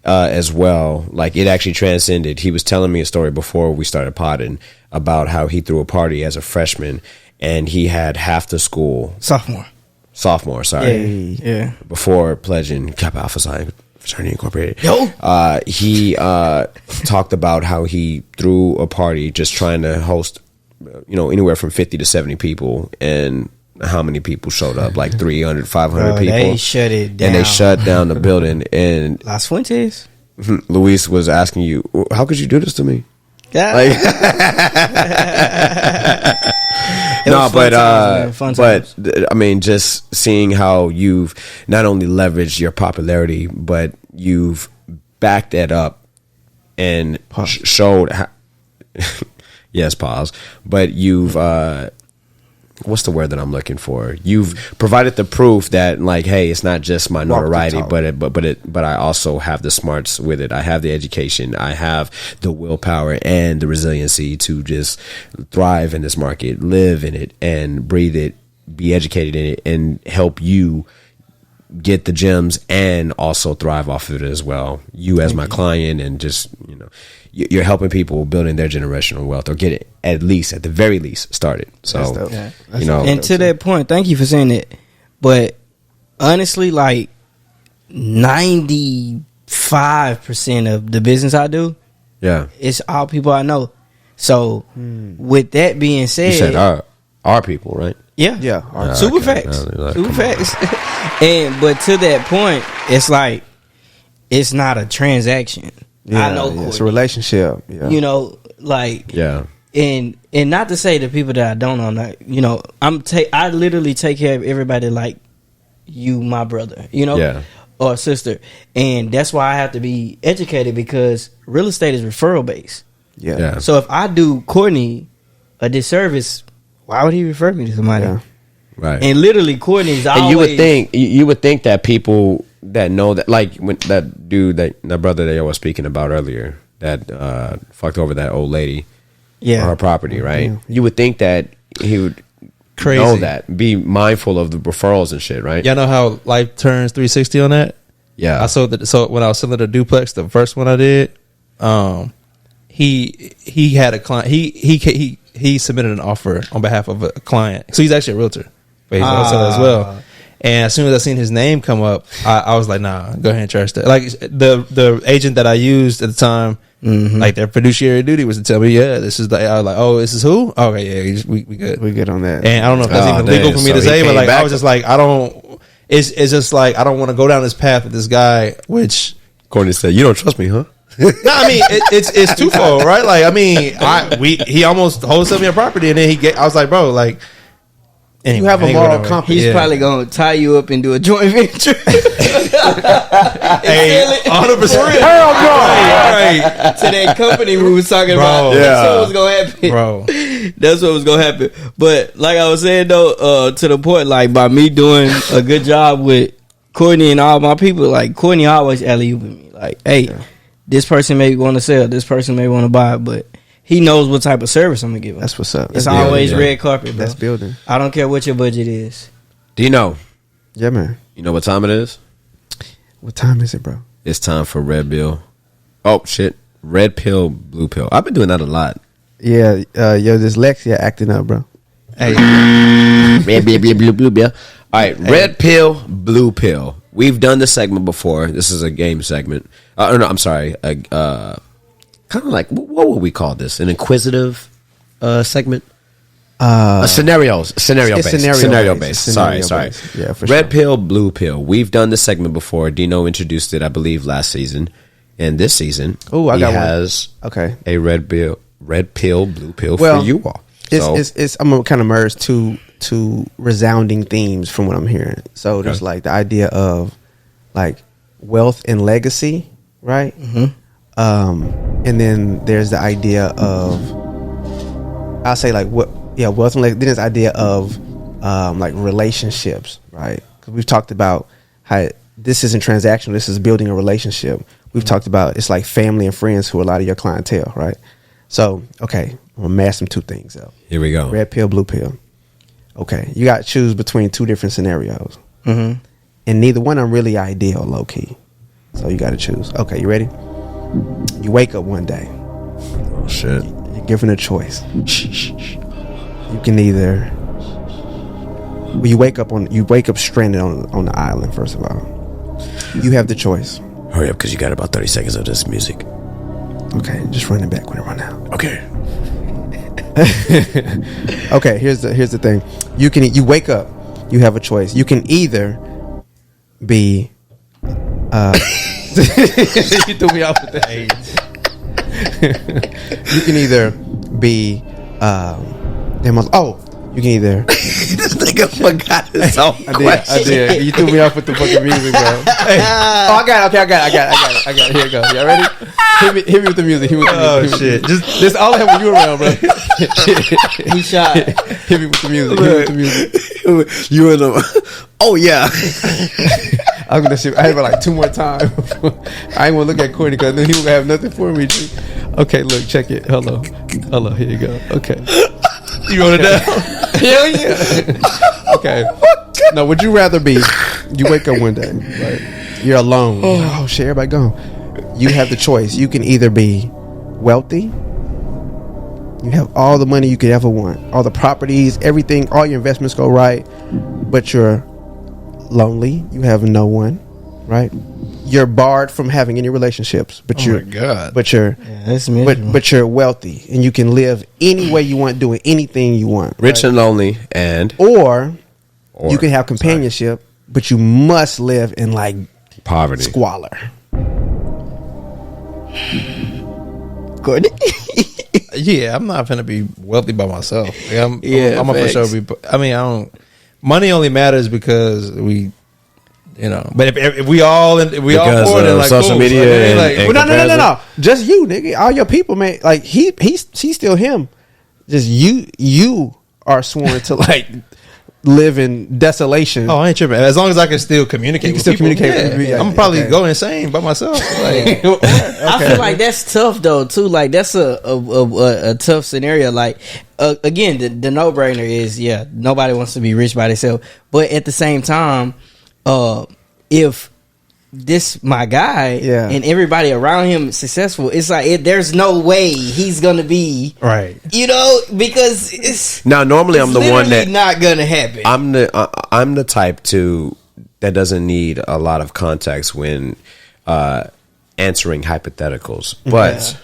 As well, like it actually transcended. He was telling me a story before we started potting about how he threw a party as a freshman and he had half the school sophomore, sorry, Yeah. before pledging Kappa Alpha Psi Fraternity Incorporated. He talked about how he threw a party just trying to host, anywhere from 50 to 70 people, and how many people showed up? Like 300, 500 people. They shut it down. And they shut down the building. And Las Fuentes. Luis was asking you, how could you do this to me? Yeah. But I mean, just seeing how you've not only leveraged your popularity, but you've backed that up and showed how, yes, pause. But you've what's the word that I'm looking for? You've provided the proof that, like, hey, it's not just my notoriety, but I also have the smarts with it. I have the education. I have the willpower and the resiliency to just thrive in this market, live in it, and breathe it, be educated in it, and help you get the gems and also thrive off of it as well. You as my client, and just, you're helping people building their generational wealth, or get it at the very least started. So, and to that point, thank you for saying that. But honestly, like 95% of the business I do, it's all people I know. So with that being said, you said our people, right? Yeah. Super facts. Super facts. But to that point, it's like, it's not a transaction. I know Courtney. It's a relationship. Yeah. And not to say the people that I don't know, I literally take care of everybody like you, my brother, or sister. And that's why I have to be educated, because real estate is referral based. Yeah. So if I do Courtney a disservice, why would he refer me to somebody? Yeah. Right. And literally Courtney's always. And you would think that people that know that, like when that dude, that brother that I was speaking about earlier, that fucked over that old lady on her property, right? Yeah. You would think that he would know that, be mindful of the referrals and shit, right? Y'all know how life turns 360 on that? Yeah. I sold it. So when I was selling the duplex, the first one I did, he had a client. He submitted an offer on behalf of a client. So he's actually a realtor, but he's also as well. And as soon as I seen his name come up, I was like, nah, go ahead and trust that. Like the agent that I used at the time, like their fiduciary duty was to tell me, yeah, this is the. I was like, oh, this is who? Okay, yeah, we good. We good on that. And I don't know if that's even legal for me to say, but like I was just like, I don't. It's just like I don't want to go down this path with this guy. Which Courtney said, "You don't trust me, huh?" No, I mean it's twofold, right? Like I mean, he almost wholesaled me a property, and then I was like, bro, like. Anyway, you have a moral compass. He's probably gonna tie you up and do a joint venture. Hey, 100%. Hell no! Right. To that company we was talking about. Yeah. That's what was gonna happen, Bro. That's what was gonna happen. But like I was saying though, to the point, like by me doing a good job with Courtney and all my people, like Courtney always alley-ooping me, like, hey, this person may want to sell, this person may want to buy, but he knows what type of service I'm gonna give him. That's what's up. It's always red carpet, bro. That's building. I don't care what your budget is. Do you know? Yeah, man. You know what time it is? What time is it, bro? It's time for Red Bill. Oh shit! Red pill, blue pill. I've been doing that a lot. Yeah, your dyslexia acting up, bro. Hey, Red pill, blue pill. All right, red pill, blue pill. We've done this segment before. This is a game segment. No, I'm sorry. Kind of like, what would we call this? An inquisitive segment? Scenario based. Sorry. Yeah, for Red sure. pill, blue pill. We've done this segment before. Dino introduced it, I believe, last season. And this season, Ooh, I got one. has a red pill, blue pill Well, for you all. I'm gonna kind of merge two resounding themes from what I'm hearing. So there's like the idea of like wealth and legacy, right? And then there's the idea of, I'll say like wealth and legacy. Then there's the idea of like relationships, right? Because we've talked about how this isn't transactional. This is building a relationship. We've talked about it's like family and friends who are a lot of your clientele, right? So, okay, I'm gonna mash them two things up. Here we go. Red pill, blue pill. Okay, you got to choose between two different scenarios, and neither one are really ideal, low key. So you got to choose. Okay, you ready? You wake up one day. Oh shit! You're given a choice. You can either you wake up stranded on the island. First of all, you have the choice. Hurry up, because you got about 30 seconds of this music. Okay, just run it back when it run out. Okay. Okay, here's the thing. You wake up. You have a choice. You can either be. You threw me off with the AIDS. You can either be. You can either. This nigga forgot his own I did. You threw me off with the fucking music, bro. Hey. Oh, I got it. Okay, I got it. Here it goes. Y'all ready? Hit me with the music. oh shit! This all I have when you around, bro. He shot. Hit me with the music. You and the. Oh yeah. I'm gonna shoot. I have like two more times. I ain't want to look at Courtney because then he won't have nothing for me. Okay, look, check it. Hello. Here you go. Okay. You wrote it down? Hell yeah. Okay. Now, would you rather be? You wake up one day, right? You're alone. Oh shit! Everybody gone. You have the choice. You can either be wealthy. You have all the money you could ever want, all the properties, everything, all your investments go right, but you're lonely. You have no one, right? You're barred from having any relationships, but you're wealthy and you can live any way you want, doing anything you want. Rich and lonely, and or you can have companionship, but you must live in like poverty, squalor. Courtney. Yeah, I'm not gonna be wealthy by myself. Like, I'm facts. for sure be. I mean, I don't. Money only matters because we. You know, but if we all pour it in like social fools, media, like, Well, no, just you, nigga. All your people, man. Like he's still him. Just you are sworn to like live in desolation. Oh, I ain't tripping. As long as I can still communicate, You can still communicate with people, yeah. I'm probably Okay. go insane by myself. Like, I feel like that's tough though too. Like that's a tough scenario. Like again, the no brainer is nobody wants to be rich by themselves. But at the same time, if this my guy and everybody around him is successful, it's like there's no way he's gonna be right. Because it's now normally I'm the one that not gonna happen. I'm the type that doesn't need a lot of context when answering hypotheticals, but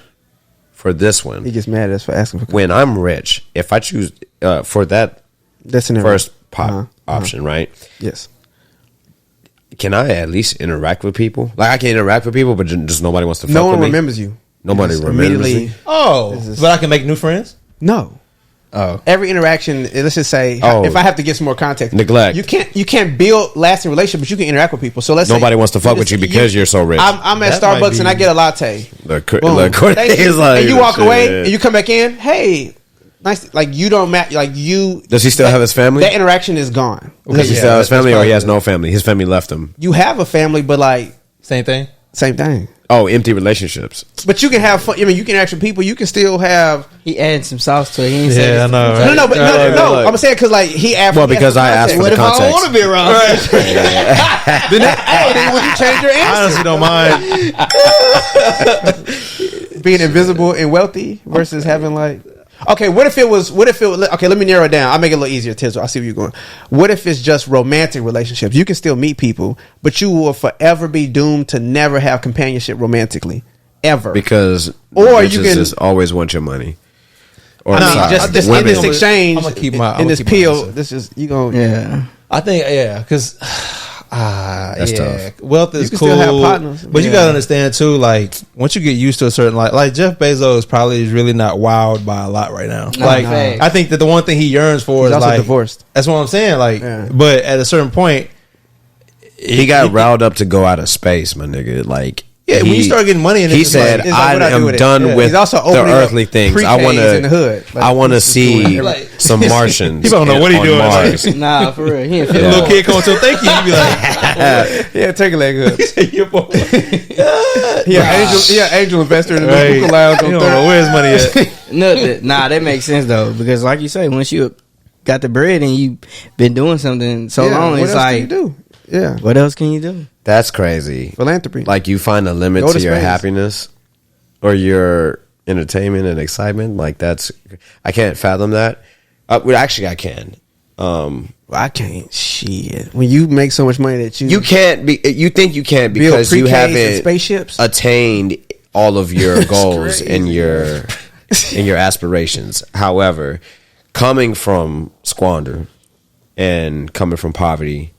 for this one, He gets mad at us for asking for when I'm rich, if I choose for that first option, right? Yes. Can I at least interact with people? Like I can interact with people, but just nobody wants to fuck No with one me? remembers you. Nobody Just remembers immediately- me. But I can make new friends. No. Oh, Every interaction, let's just say, if I have to get some more context, Neglect. You can't build lasting relationships, but you can interact with people. So let's Nobody say, wants to fuck with you because you're so rich. I'm at That might Starbucks and be- I get a latte. Courtney Thank you. is like, and you walk shit, away yeah. and you come back in. Hey, nice. Like you don't match. Like you. Does he still have his family? That interaction is gone. Does he still have his family, or he has no family? His family left him. You have a family, but like same thing. same thing. Oh, empty relationships. But you can have fun. I mean, you can interact with people. You can still have. He added some sauce to it. He ain't Yeah, saying I know, No, right? no, but no. Look. I'm saying because like he asked. Well, because I asked for What the if I don't context. want to be around? Then would you change your I answer? honestly don't mind. Being invisible and wealthy versus having like. Okay, what if it was? Okay, let me narrow it down. I'll make it a little easier, Tizzle. I see where you're going. What if it's just romantic relationships? You can still meet people, but you will forever be doomed to never have companionship romantically, ever. Because Or you bitches can- just always want your money. Or I mean, sorry, just in women. this exchange, I'm gonna keep my- in this I'm gonna keep my pill. answer. This is you going. Yeah. I think because That's tough. Wealth is can cool, still have partners. but you Yeah. gotta understand too. Like once you get used to a certain like Jeff Bezos probably is really not wowed by a lot right now. No, like facts. I think that the one thing he yearns for He's is also like divorced. That's what I'm saying. Like, Yeah. but at a certain point, He got riled up to go out of space, my nigga. Like, when you start getting money, and he it's said, like, it's like, "I what I do am with it." done Yeah. with He's also the opening up earthly things. I pre-Ks want in the hood. Like, I want to he's doing see everything. some Martians. People don't know what he on doing. Mars. Nah, for real. He ain't the feel little kid come to thank you. You be like, yeah, take a leg hood. your boy. Angel investor in the Right. hookah lounge You on don't know third. where his money at. Nothing. Nah, that makes sense though, because like you say, once you got the bread and you been doing something so long, what it's else can like, you do? Yeah, what else can you do? That's crazy. philanthropy. Like you find a limit Go to to your space. happiness or your entertainment and excitement. Like I can't fathom that. Well, actually, I can. I can't. Shit. When you make so much money that You can't be. You think you can't build because you pre-Ks and haven't spaceships. attained all of your goals crazy. and your aspirations. However, coming from squander and coming from poverty,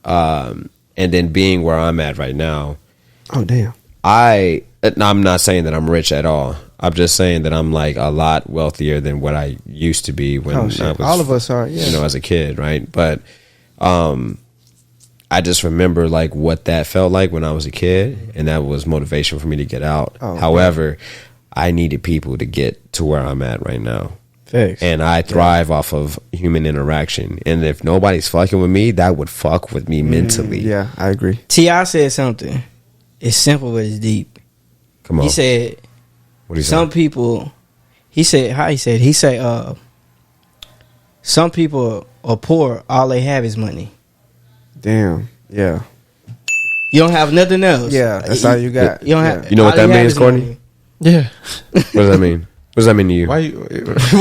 and then being where I'm at right now, Oh damn. I'm not saying that I'm rich at all. I'm just saying that I'm like a lot wealthier than what I used to be when I was, All of us are. Yeah. as a kid, right? But I just remember like what that felt like when I was a kid, and that was motivation for me to get out. Oh, However, I needed people to get to where I'm at right now. Thanks. And I thrive off of human interaction. And if nobody's fucking with me, that would fuck with me mentally. Yeah, I agree. T.I. said something. It's simple, but it's deep. Come on. He said, what do you some say? people, he said, some people are poor, all they have is money. Damn. Yeah. You don't have nothing else. Yeah, that's all you got. You don't have. You know what all that have means, is Courtney? money. Yeah. What does that mean? What does that mean to you? Why you? Damn. That's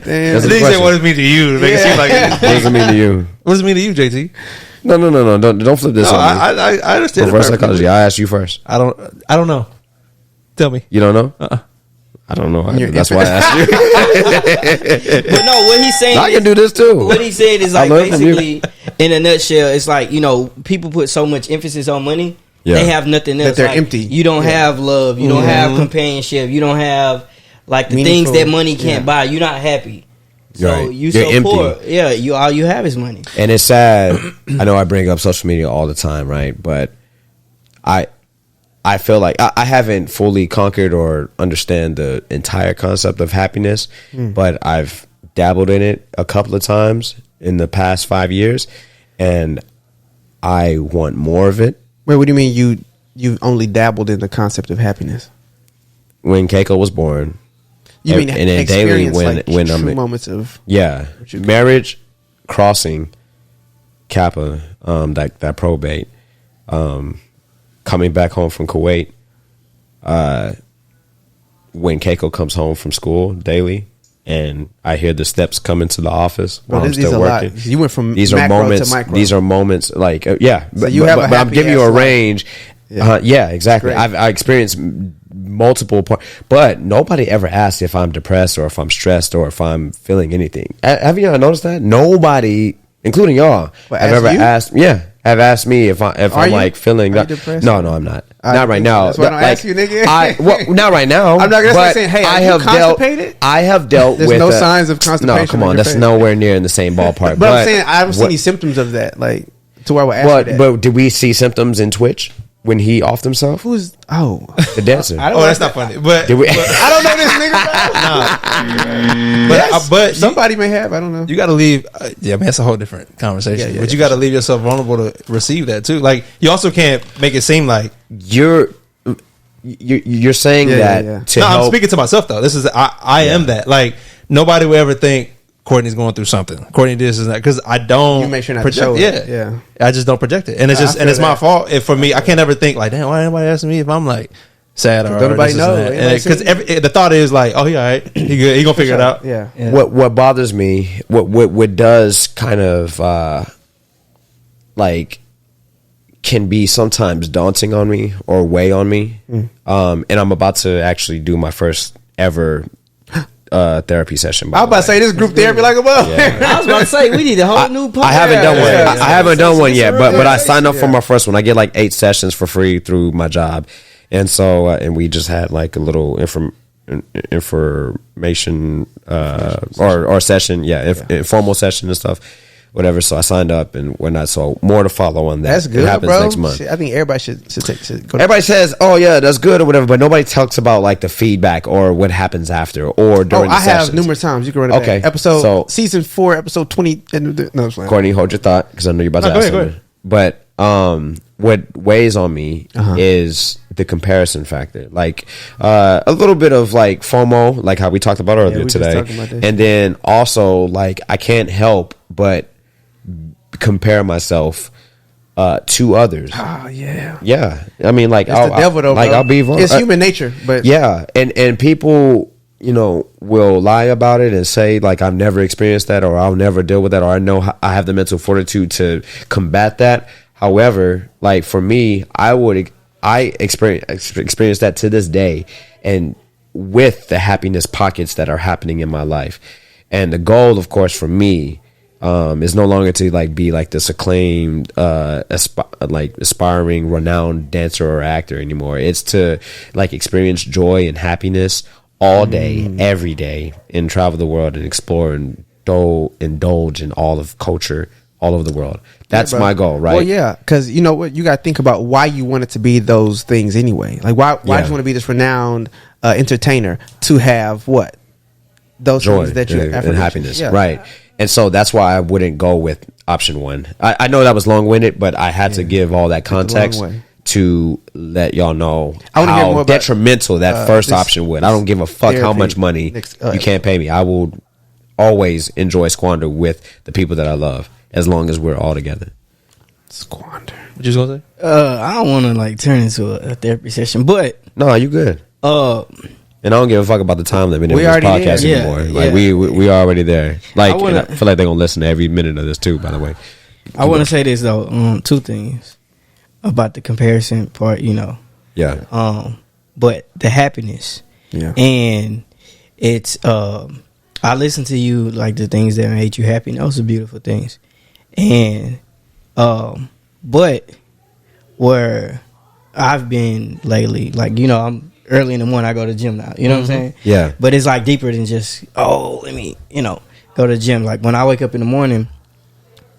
I a think question. what does it mean to you? To make it seem like What does it mean to you? what does it mean to you, JT? No. Don't flip this No, on me. I understand. Reverse it perfectly. psychology. I asked you first. I don't know. Tell me. You don't know? I don't know. That's why I asked you. But no, what he's saying I is, can do this too. what he said is I like learned from you. basically, in a nutshell, it's like, you know, people put so much emphasis on money, Yeah. they have nothing else. they're Like, empty. You don't have love. You don't have companionship. You don't have like the things Meaningful. that money can't Yeah. buy. You're not happy. So Right. you You're so empty. poor. Yeah, you all you have is money. And it's sad. I know I bring up social media all the time, right? But I feel like I haven't fully conquered or understand the entire concept of happiness, but I've dabbled in it a couple of times in the past 5 years, and I want more of it. Wait, what do you mean you only dabbled in the concept of happiness? When Keiko was born. You mean and then daily when true moments of marriage, crossing, Kappa, that probate, coming back home from Kuwait, when Keiko comes home from school daily, and I hear the steps come into the office while I'm still working. You went from these are moments. To micro. These are moments like So but I'm giving you a range. Exactly. I experienced multiple parts, but nobody ever asked if I'm depressed or if I'm stressed or if I'm feeling anything. Have you noticed that? Nobody, including y'all, have ever asked. Have asked me if I'm like feeling. No, I'm not. Not right now. That's why I don't ask you, nigga. Not right now. I'm not gonna say, hey, are you constipated? I have dealt with. There's no signs of constipation. No, come on, that's nowhere near in the same ballpark. But I'm saying I haven't seen any symptoms of that, like to where I would ask you that. But did we see symptoms in Twitch when he offed himself? Who's the dancer? That's not funny. But I don't know this nigga. But somebody may have. I don't know. You got to leave. That's a whole different conversation. But you got to leave yourself vulnerable to receive that too. Like you also can't make it seem like you're saying that. To help. I'm speaking to myself though. This is I am that. Like nobody will ever think Courtney's going through something. Courtney this and that because I don't. You make sure not project. To show it. Yeah. I just don't project it, and it's just it's my fault. For me, I can't ever think like, damn, why anybody asking me if I'm like sad or nobody know because the thought is like, oh, he all right, he good, he gonna figure it out. Yeah. What bothers me, what does kind of like can be sometimes daunting on me or weigh on me, and I'm about to actually do my first ever therapy session. I was about to say this group therapy like a mother. I was about to say we need a whole new podcast. I haven't done one. I haven't done one yet, but I signed up for my first one. I get like 8 sessions for free through my job, and so and we just had like a little information or session, informal session and stuff. Whatever, so I signed up and whatnot. So more to follow on that. That's good, it happens bro. Next month. I think everybody should go. Everybody says, "Oh yeah, that's good" or whatever, but nobody talks about like the feedback or what happens after or during. I have numerous times. You can run it back. Season 4, episode 20. No, Courtney, hold your thought because I know you're about to ask something. But what weighs on me is the comparison factor, like a little bit of like FOMO, like how we talked about earlier today, and then also like I can't help but compare myself to others. Oh yeah. I mean, like it's the devil though. Like I'll be vulnerable. It's human nature, but and people, will lie about it and say like I've never experienced that or I'll never deal with that or I know I have the mental fortitude to combat that. However, like for me, I experience that to this day, and with the happiness pockets that are happening in my life, and the goal, of course, for me. Is no longer to like be like this acclaimed, aspiring, renowned dancer or actor anymore. It's to like experience joy and happiness all day, every day, and travel the world and explore and indulge in all of culture all over the world. That's my goal, right? Well, yeah, because you know what, you got to think about why you want it to be those things anyway. Like why do you want to be this renowned entertainer to have what those joy things that you and happiness, right? And so that's why I wouldn't go with option 1. I know that was long-winded, but I had to give all that context to let y'all know how detrimental that first option would. I don't give a fuck how much money you can't pay me. I will always enjoy squander with the people that I love as long as we're all together. Squander. What you gonna say? I don't want to like turn into a therapy session, but no, you good. And I don't give a fuck about the time limit in this podcast anymore. Like we are already there. Like I feel like they're gonna listen to every minute of this too. By the way, I want to say this though. 2 things about the comparison part. But the happiness. Yeah. And it's I listened to you like the things that made you happy. And those are beautiful things. And but where I've been lately, like I'm. Early in the morning, I go to the gym now. You know what I'm saying? Yeah. But it's like deeper than just, let me, go to the gym. Like when I wake up in the morning,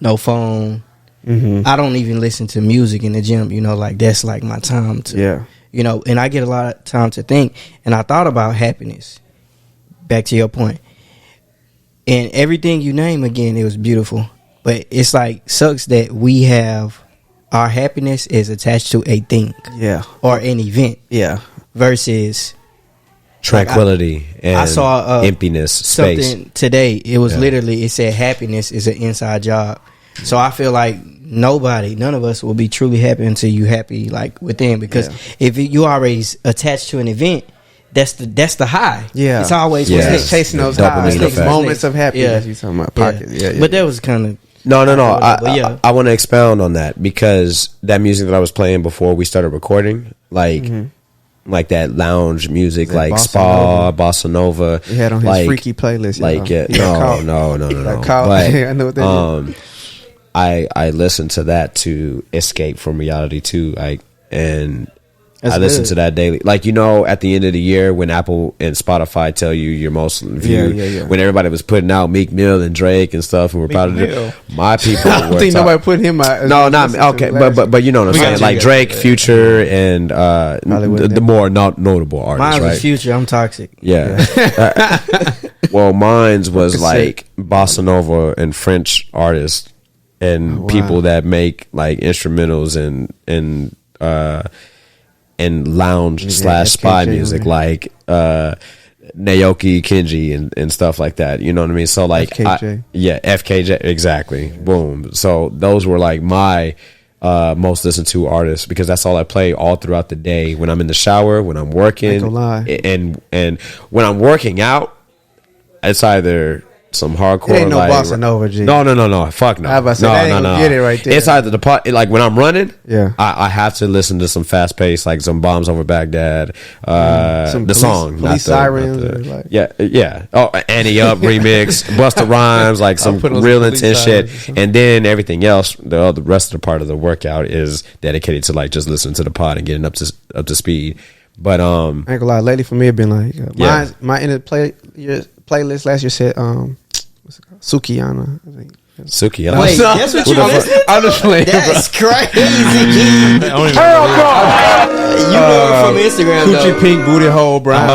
no phone. I don't even listen to music in the gym. Like that's like my time to, and I get a lot of time to think. And I thought about happiness. Back to your point. and everything you name again, it was beautiful. But it's like sucks that we have our happiness is attached to a thing, or an event, versus tranquility and I saw emptiness, space. Something today. It was literally, it said happiness is an inside job. So I feel like none of us will be truly happy until you happy like within, because if you already attached to an event, that's the high. Yeah, it's always chasing those highs, those moments of happiness. You talking about pocket? But that was kind of. No. I want to expound on that, because that music that I was playing before we started recording, like that lounge music, like spa, bossa nova. He had on his freaky playlist. Like no. I know what that is. I listen to that to escape from reality too. I listen to that daily. Like, at the end of the year when Apple and Spotify tell you your most viewed, when everybody was putting out Meek Mill and Drake and stuff, and we're proud of it. My people. I don't think nobody put him out. No, not okay, but you know what I'm saying. Like Drake, Future, and the more notable artists. Mine was Future. I'm toxic. Yeah. Well, mine's was like bossa nova and French artists and people that make like instrumentals and lounge / spy music, like Naoki Kenji and stuff like that. You know what I mean? So like FKJ. FKJ, exactly. Boom. So those were like my most listened to artists, because that's all I play all throughout the day, when I'm in the shower, when I'm working, and when I'm working out, it's either some hardcore. It ain't no bossa nova, G. No. Fuck no. No. Get it right there. It's either like when I'm running, I have to listen to some fast paced, like some Bombs Over Baghdad, the song, Police Sirens, Oh, Annie Up remix, Busta Rhymes, like some real intense shit, and then everything else. The rest of the part of the workout is dedicated to like just listening to the pod and getting up to speed. But I ain't gonna lie, lately for me it been like my in the playlist last year said what's it called? Sukiyana, I think. Sukiyana. Wait, that's what you listened? I'm just playing. That's crazy. Hell no. You know it from Instagram, Coochie though. Pink Booty Hole Brown.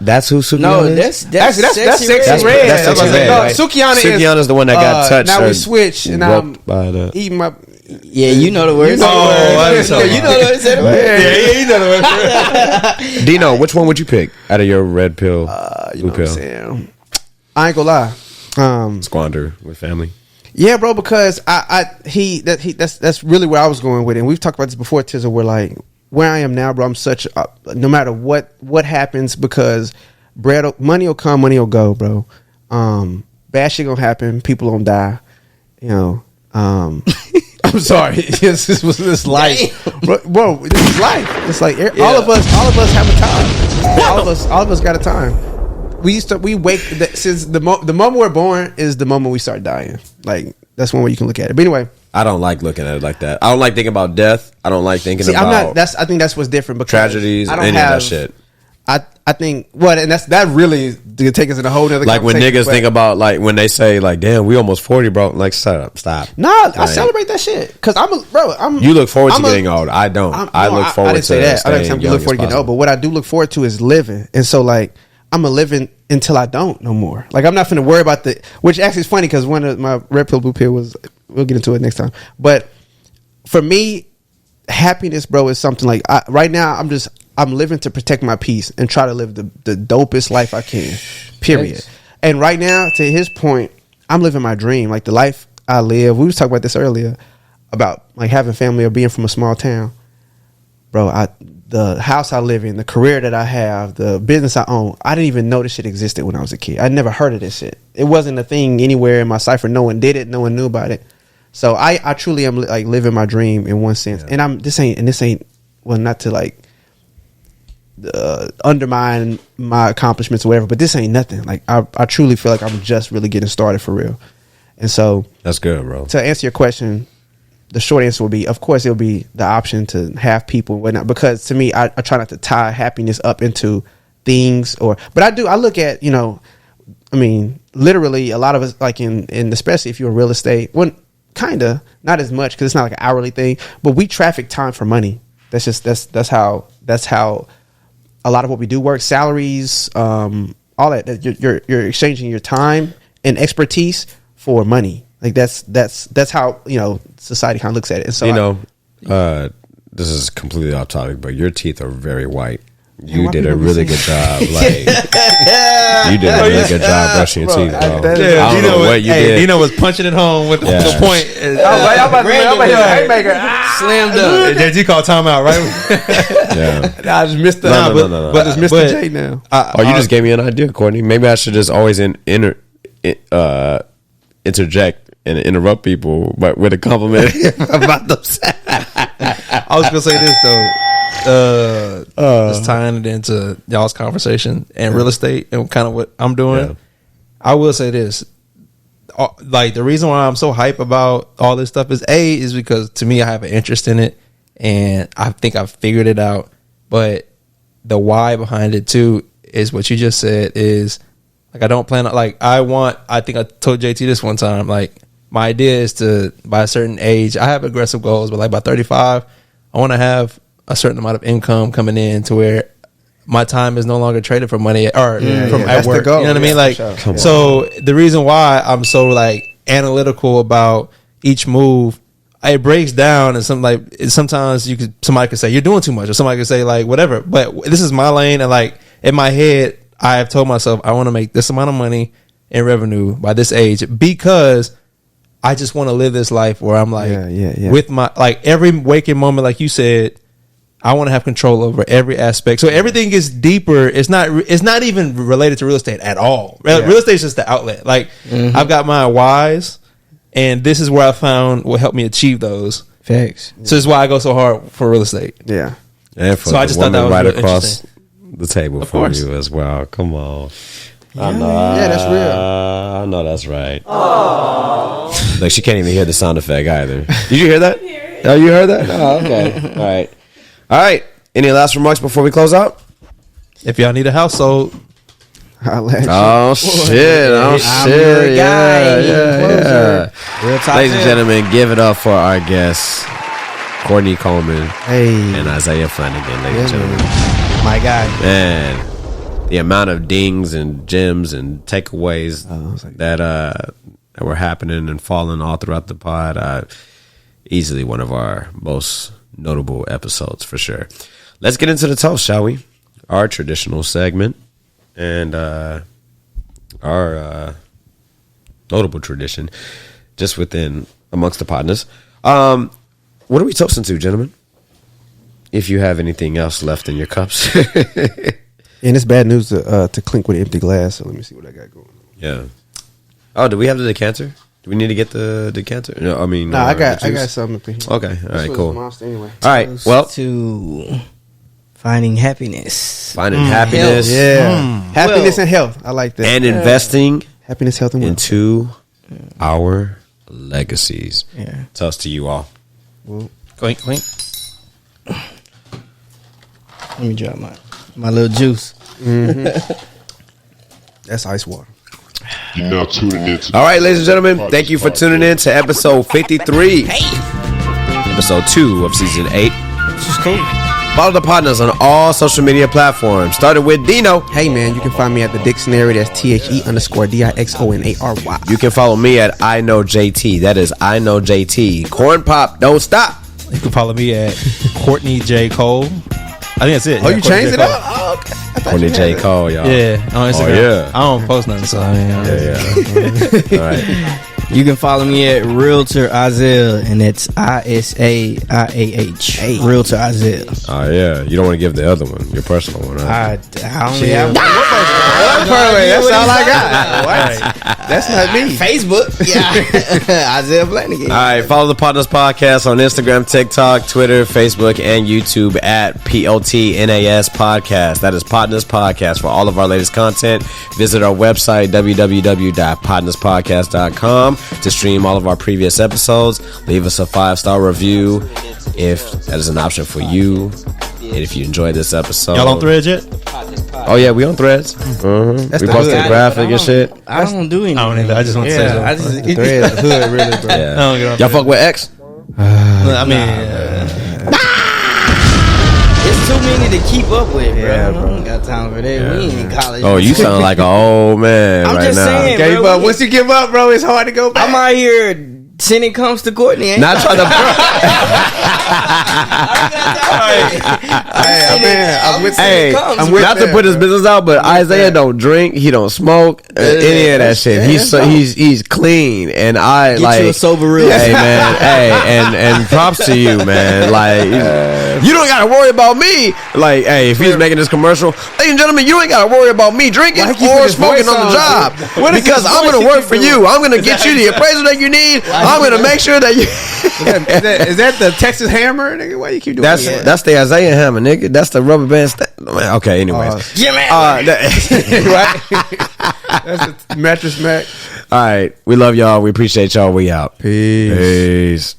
That's who Sukiyana No, is? that's Sexy Red. That's Sexy Red. No, Sukiyana is the one that got touched. Now we switch, and I'm eating my. Yeah, you know the words. You know the words. Yeah, you know the words. Dino, which one would you pick out of your red pill, blue pill? I ain't gonna lie. Squander with family. Yeah, bro, because that's really where I was going with it. And we've talked about this before, Tizzle, where I am now, bro, I'm such no matter what happens, because money will come, money will go, bro. Bad shit gonna happen, people gonna die, I'm sorry. This was this life, bro. This is life. It's like all of us have a time. All of us got a time. We wake since the moment we're born is the moment we start dying. Like that's one way you can look at it. But anyway, I don't like looking at it like that. I don't like thinking about death. I don't like thinking about. I think that's what's different, because tragedies. I don't any have of that shit. I think and that really to take us in a whole nother like when niggas think about like when they say like, damn, we almost 40, bro. Like, stop. Nah, I celebrate that shit because you look forward to getting old. I don't. I look forward to say that. I don't look forward to getting old, but what I do look forward to is living. And so like I'm a living until I don't no more. Like I'm not finna worry about which actually is funny because one of my red pill blue pill was, we'll get into it next time. But for me, happiness, bro, is something like right now I'm living to protect my peace and try to live the dopest life I can, period. Thanks. And right now, to his point, I'm living my dream. Like the life I live, we was talking about this earlier, about like having family or being from a small town. Bro, the house I live in, the career that I have, the business I own, I didn't even know this shit existed when I was a kid. I never heard of this shit. It wasn't a thing anywhere in my cipher. No one did it. No one knew about it. So I truly am like living my dream in one sense. Yeah. And this ain't well, not to like undermine my accomplishments or whatever, but this ain't nothing. Like I truly feel like I'm just really getting started for real. And so that's good, bro. To answer your question, the short answer will be, of course, it'll be the option to have people and whatnot, because to me, I try not to tie happiness up into things but I look at, I mean, literally a lot of us, like in especially if you're in real estate, kind of, not as much because it's not like an hourly thing, but we traffic time for money. That's how a lot of what we do works. Salaries, all that you're exchanging your time and expertise for money. Like that's how society kind of looks at it. And so this is completely off topic, but your teeth are very white. You did a really good job. Like you did a really good job brushing your teeth, bro. I don't know what you did. Dino was punching it home with the point. I'm about to haymaker. Slam dunk. You call timeout, right? Yeah. I just missed the. No. But it's Mr. J now. You just gave me an idea, Courtney. Maybe I should just always interject and interrupt people, but with a compliment about themselves. I was gonna say this though. Just tying it into y'all's conversation and real estate and kind of what I'm doing. Yeah. I will say this, like the reason why I'm so hype about all this stuff is because to me I have an interest in it and I think I've figured it out. But the why behind it too is what you just said is like I don't plan on I think I told JT this one time, like my idea is to by a certain age I have aggressive goals, but like by 35 I want to have a certain amount of income coming in to where my time is no longer traded for money or at work. You know what I mean? Like, sure. So the reason why I'm so like analytical about each move, it breaks down and sometimes somebody could say you're doing too much or somebody could say like whatever, but this is my lane. And like in my head, I have told myself I want to make this amount of money in revenue by this age because I just want to live this life where I'm like with my, like every waking moment, like you said, I want to have control over every aspect. So everything gets deeper. It's not even related to real estate at all. Real estate is just the outlet. Like I've got my whys, and this is where I found will help me achieve those. Facts. So this is why I go so hard for real estate. Yeah. And for so I just thought that was right really across the table for you as well. Come on. Yeah, that's real. I know that's right. Aww. Like she can't even hear the sound effect either. Did you hear that? Oh, you heard that? Oh, okay. All right. Any last remarks before we close out? If y'all need a house sold, oh shit! Yeah. Ladies and gentlemen, give it up for our guests, Courtney Coleman and Isaiah Flanagan. Ladies and gentlemen, my guy. Man, the amount of dings and gems and takeaways that were happening and falling all throughout the pod. Easily one of our most notable episodes for sure. Let's get into the toast, shall we? Our traditional segment and our notable tradition just within amongst the partners. What are we toasting to, gentlemen? If you have anything else left in your cups. And it's bad news to clink with an empty glass, so let me see what I got going on. Yeah. Oh, do we have the decanter? Do we need to get the decanter? No, I mean, I got something up here. Okay, all right, cool. Anyway. All right, well, to finding happiness. Finding happiness, happiness and health. I like that. And investing happiness, health, and wealth into our legacies. Yeah. Toast to you all. Well, clink, clink. Let me drop my little juice. That's ice water. You're now tuning in to all right, ladies and gentlemen, thank you for tuning in to episode 53. Episode 2 of season 8. This is cool. Follow the partners on all social media platforms. Started with Dino. Hey man, you can find me at the dictionary. That's THE_DIXONARY. You can follow me at I Know JT. That is I Know JT. Corn Pop, don't stop. You can follow me at Courtney J. Cole. I think that's it. Oh, you changed it up? Oh, okay. Courtney J. Cole, y'all. Yeah, on Instagram. Oh, yeah. I don't post nothing, so All right. You can follow me at Realtor Isaiah, and it's ISAIAH. Realtor Isaiah. Oh yeah, you don't want to give the other one, your personal one, right? I only have one. That's all I got. What? That's not me. Facebook. Yeah. Isaiah Flanagan. All right, follow the Potnas Podcast on Instagram, TikTok, Twitter, Facebook, and YouTube at POTNAS Podcast. That is Potnas Podcast. For all of our latest content, visit our website, www.potnaspodcast.com, to stream all of our previous episodes. Leave us a 5-star review if that is an option for you. And if you enjoyed this episode. Y'all on Threads yet? Oh yeah, we on Threads. We posted a graphic and shit. I don't do anything. I don't either. I just want to say so. The Threads, the hood, really, bro. Yeah. Y'all fuck with X? I mean, It's too many to keep up with, bro. Yeah, I don't got time for that. Yeah, we ain't in college. Oh, you sound like an old man I'm right just now. saying, Gave bro, up. Once you give up, bro, it's hard to go back. I'm out here sending comes to Courtney. Ain't Not trying to. I'm with Hey, I'm with not to that, put his bro. business out, but Isaiah that. don't drink. He don't smoke. Any of that shit. He's clean, and I Get like you a sober real. Hey man, and props to you, man. Like you don't gotta worry about me. Like, hey, if he's making this commercial, ladies and gentlemen, you ain't gotta worry about me drinking Why he keep or his smoking voice on the on, job dude? What is because his I'm voice gonna he work keep for doing? you. I'm gonna get you the appraisal that you need. I'm gonna make sure that you. Is that the Texas Hammer, nigga? Why you keep doing that? That's the Isaiah Hammer, nigga. That's the rubber band. Okay, anyways. Yeah, man. Right? That's the mattress Mac. All right, we love y'all. We appreciate y'all. We out. Peace. Peace.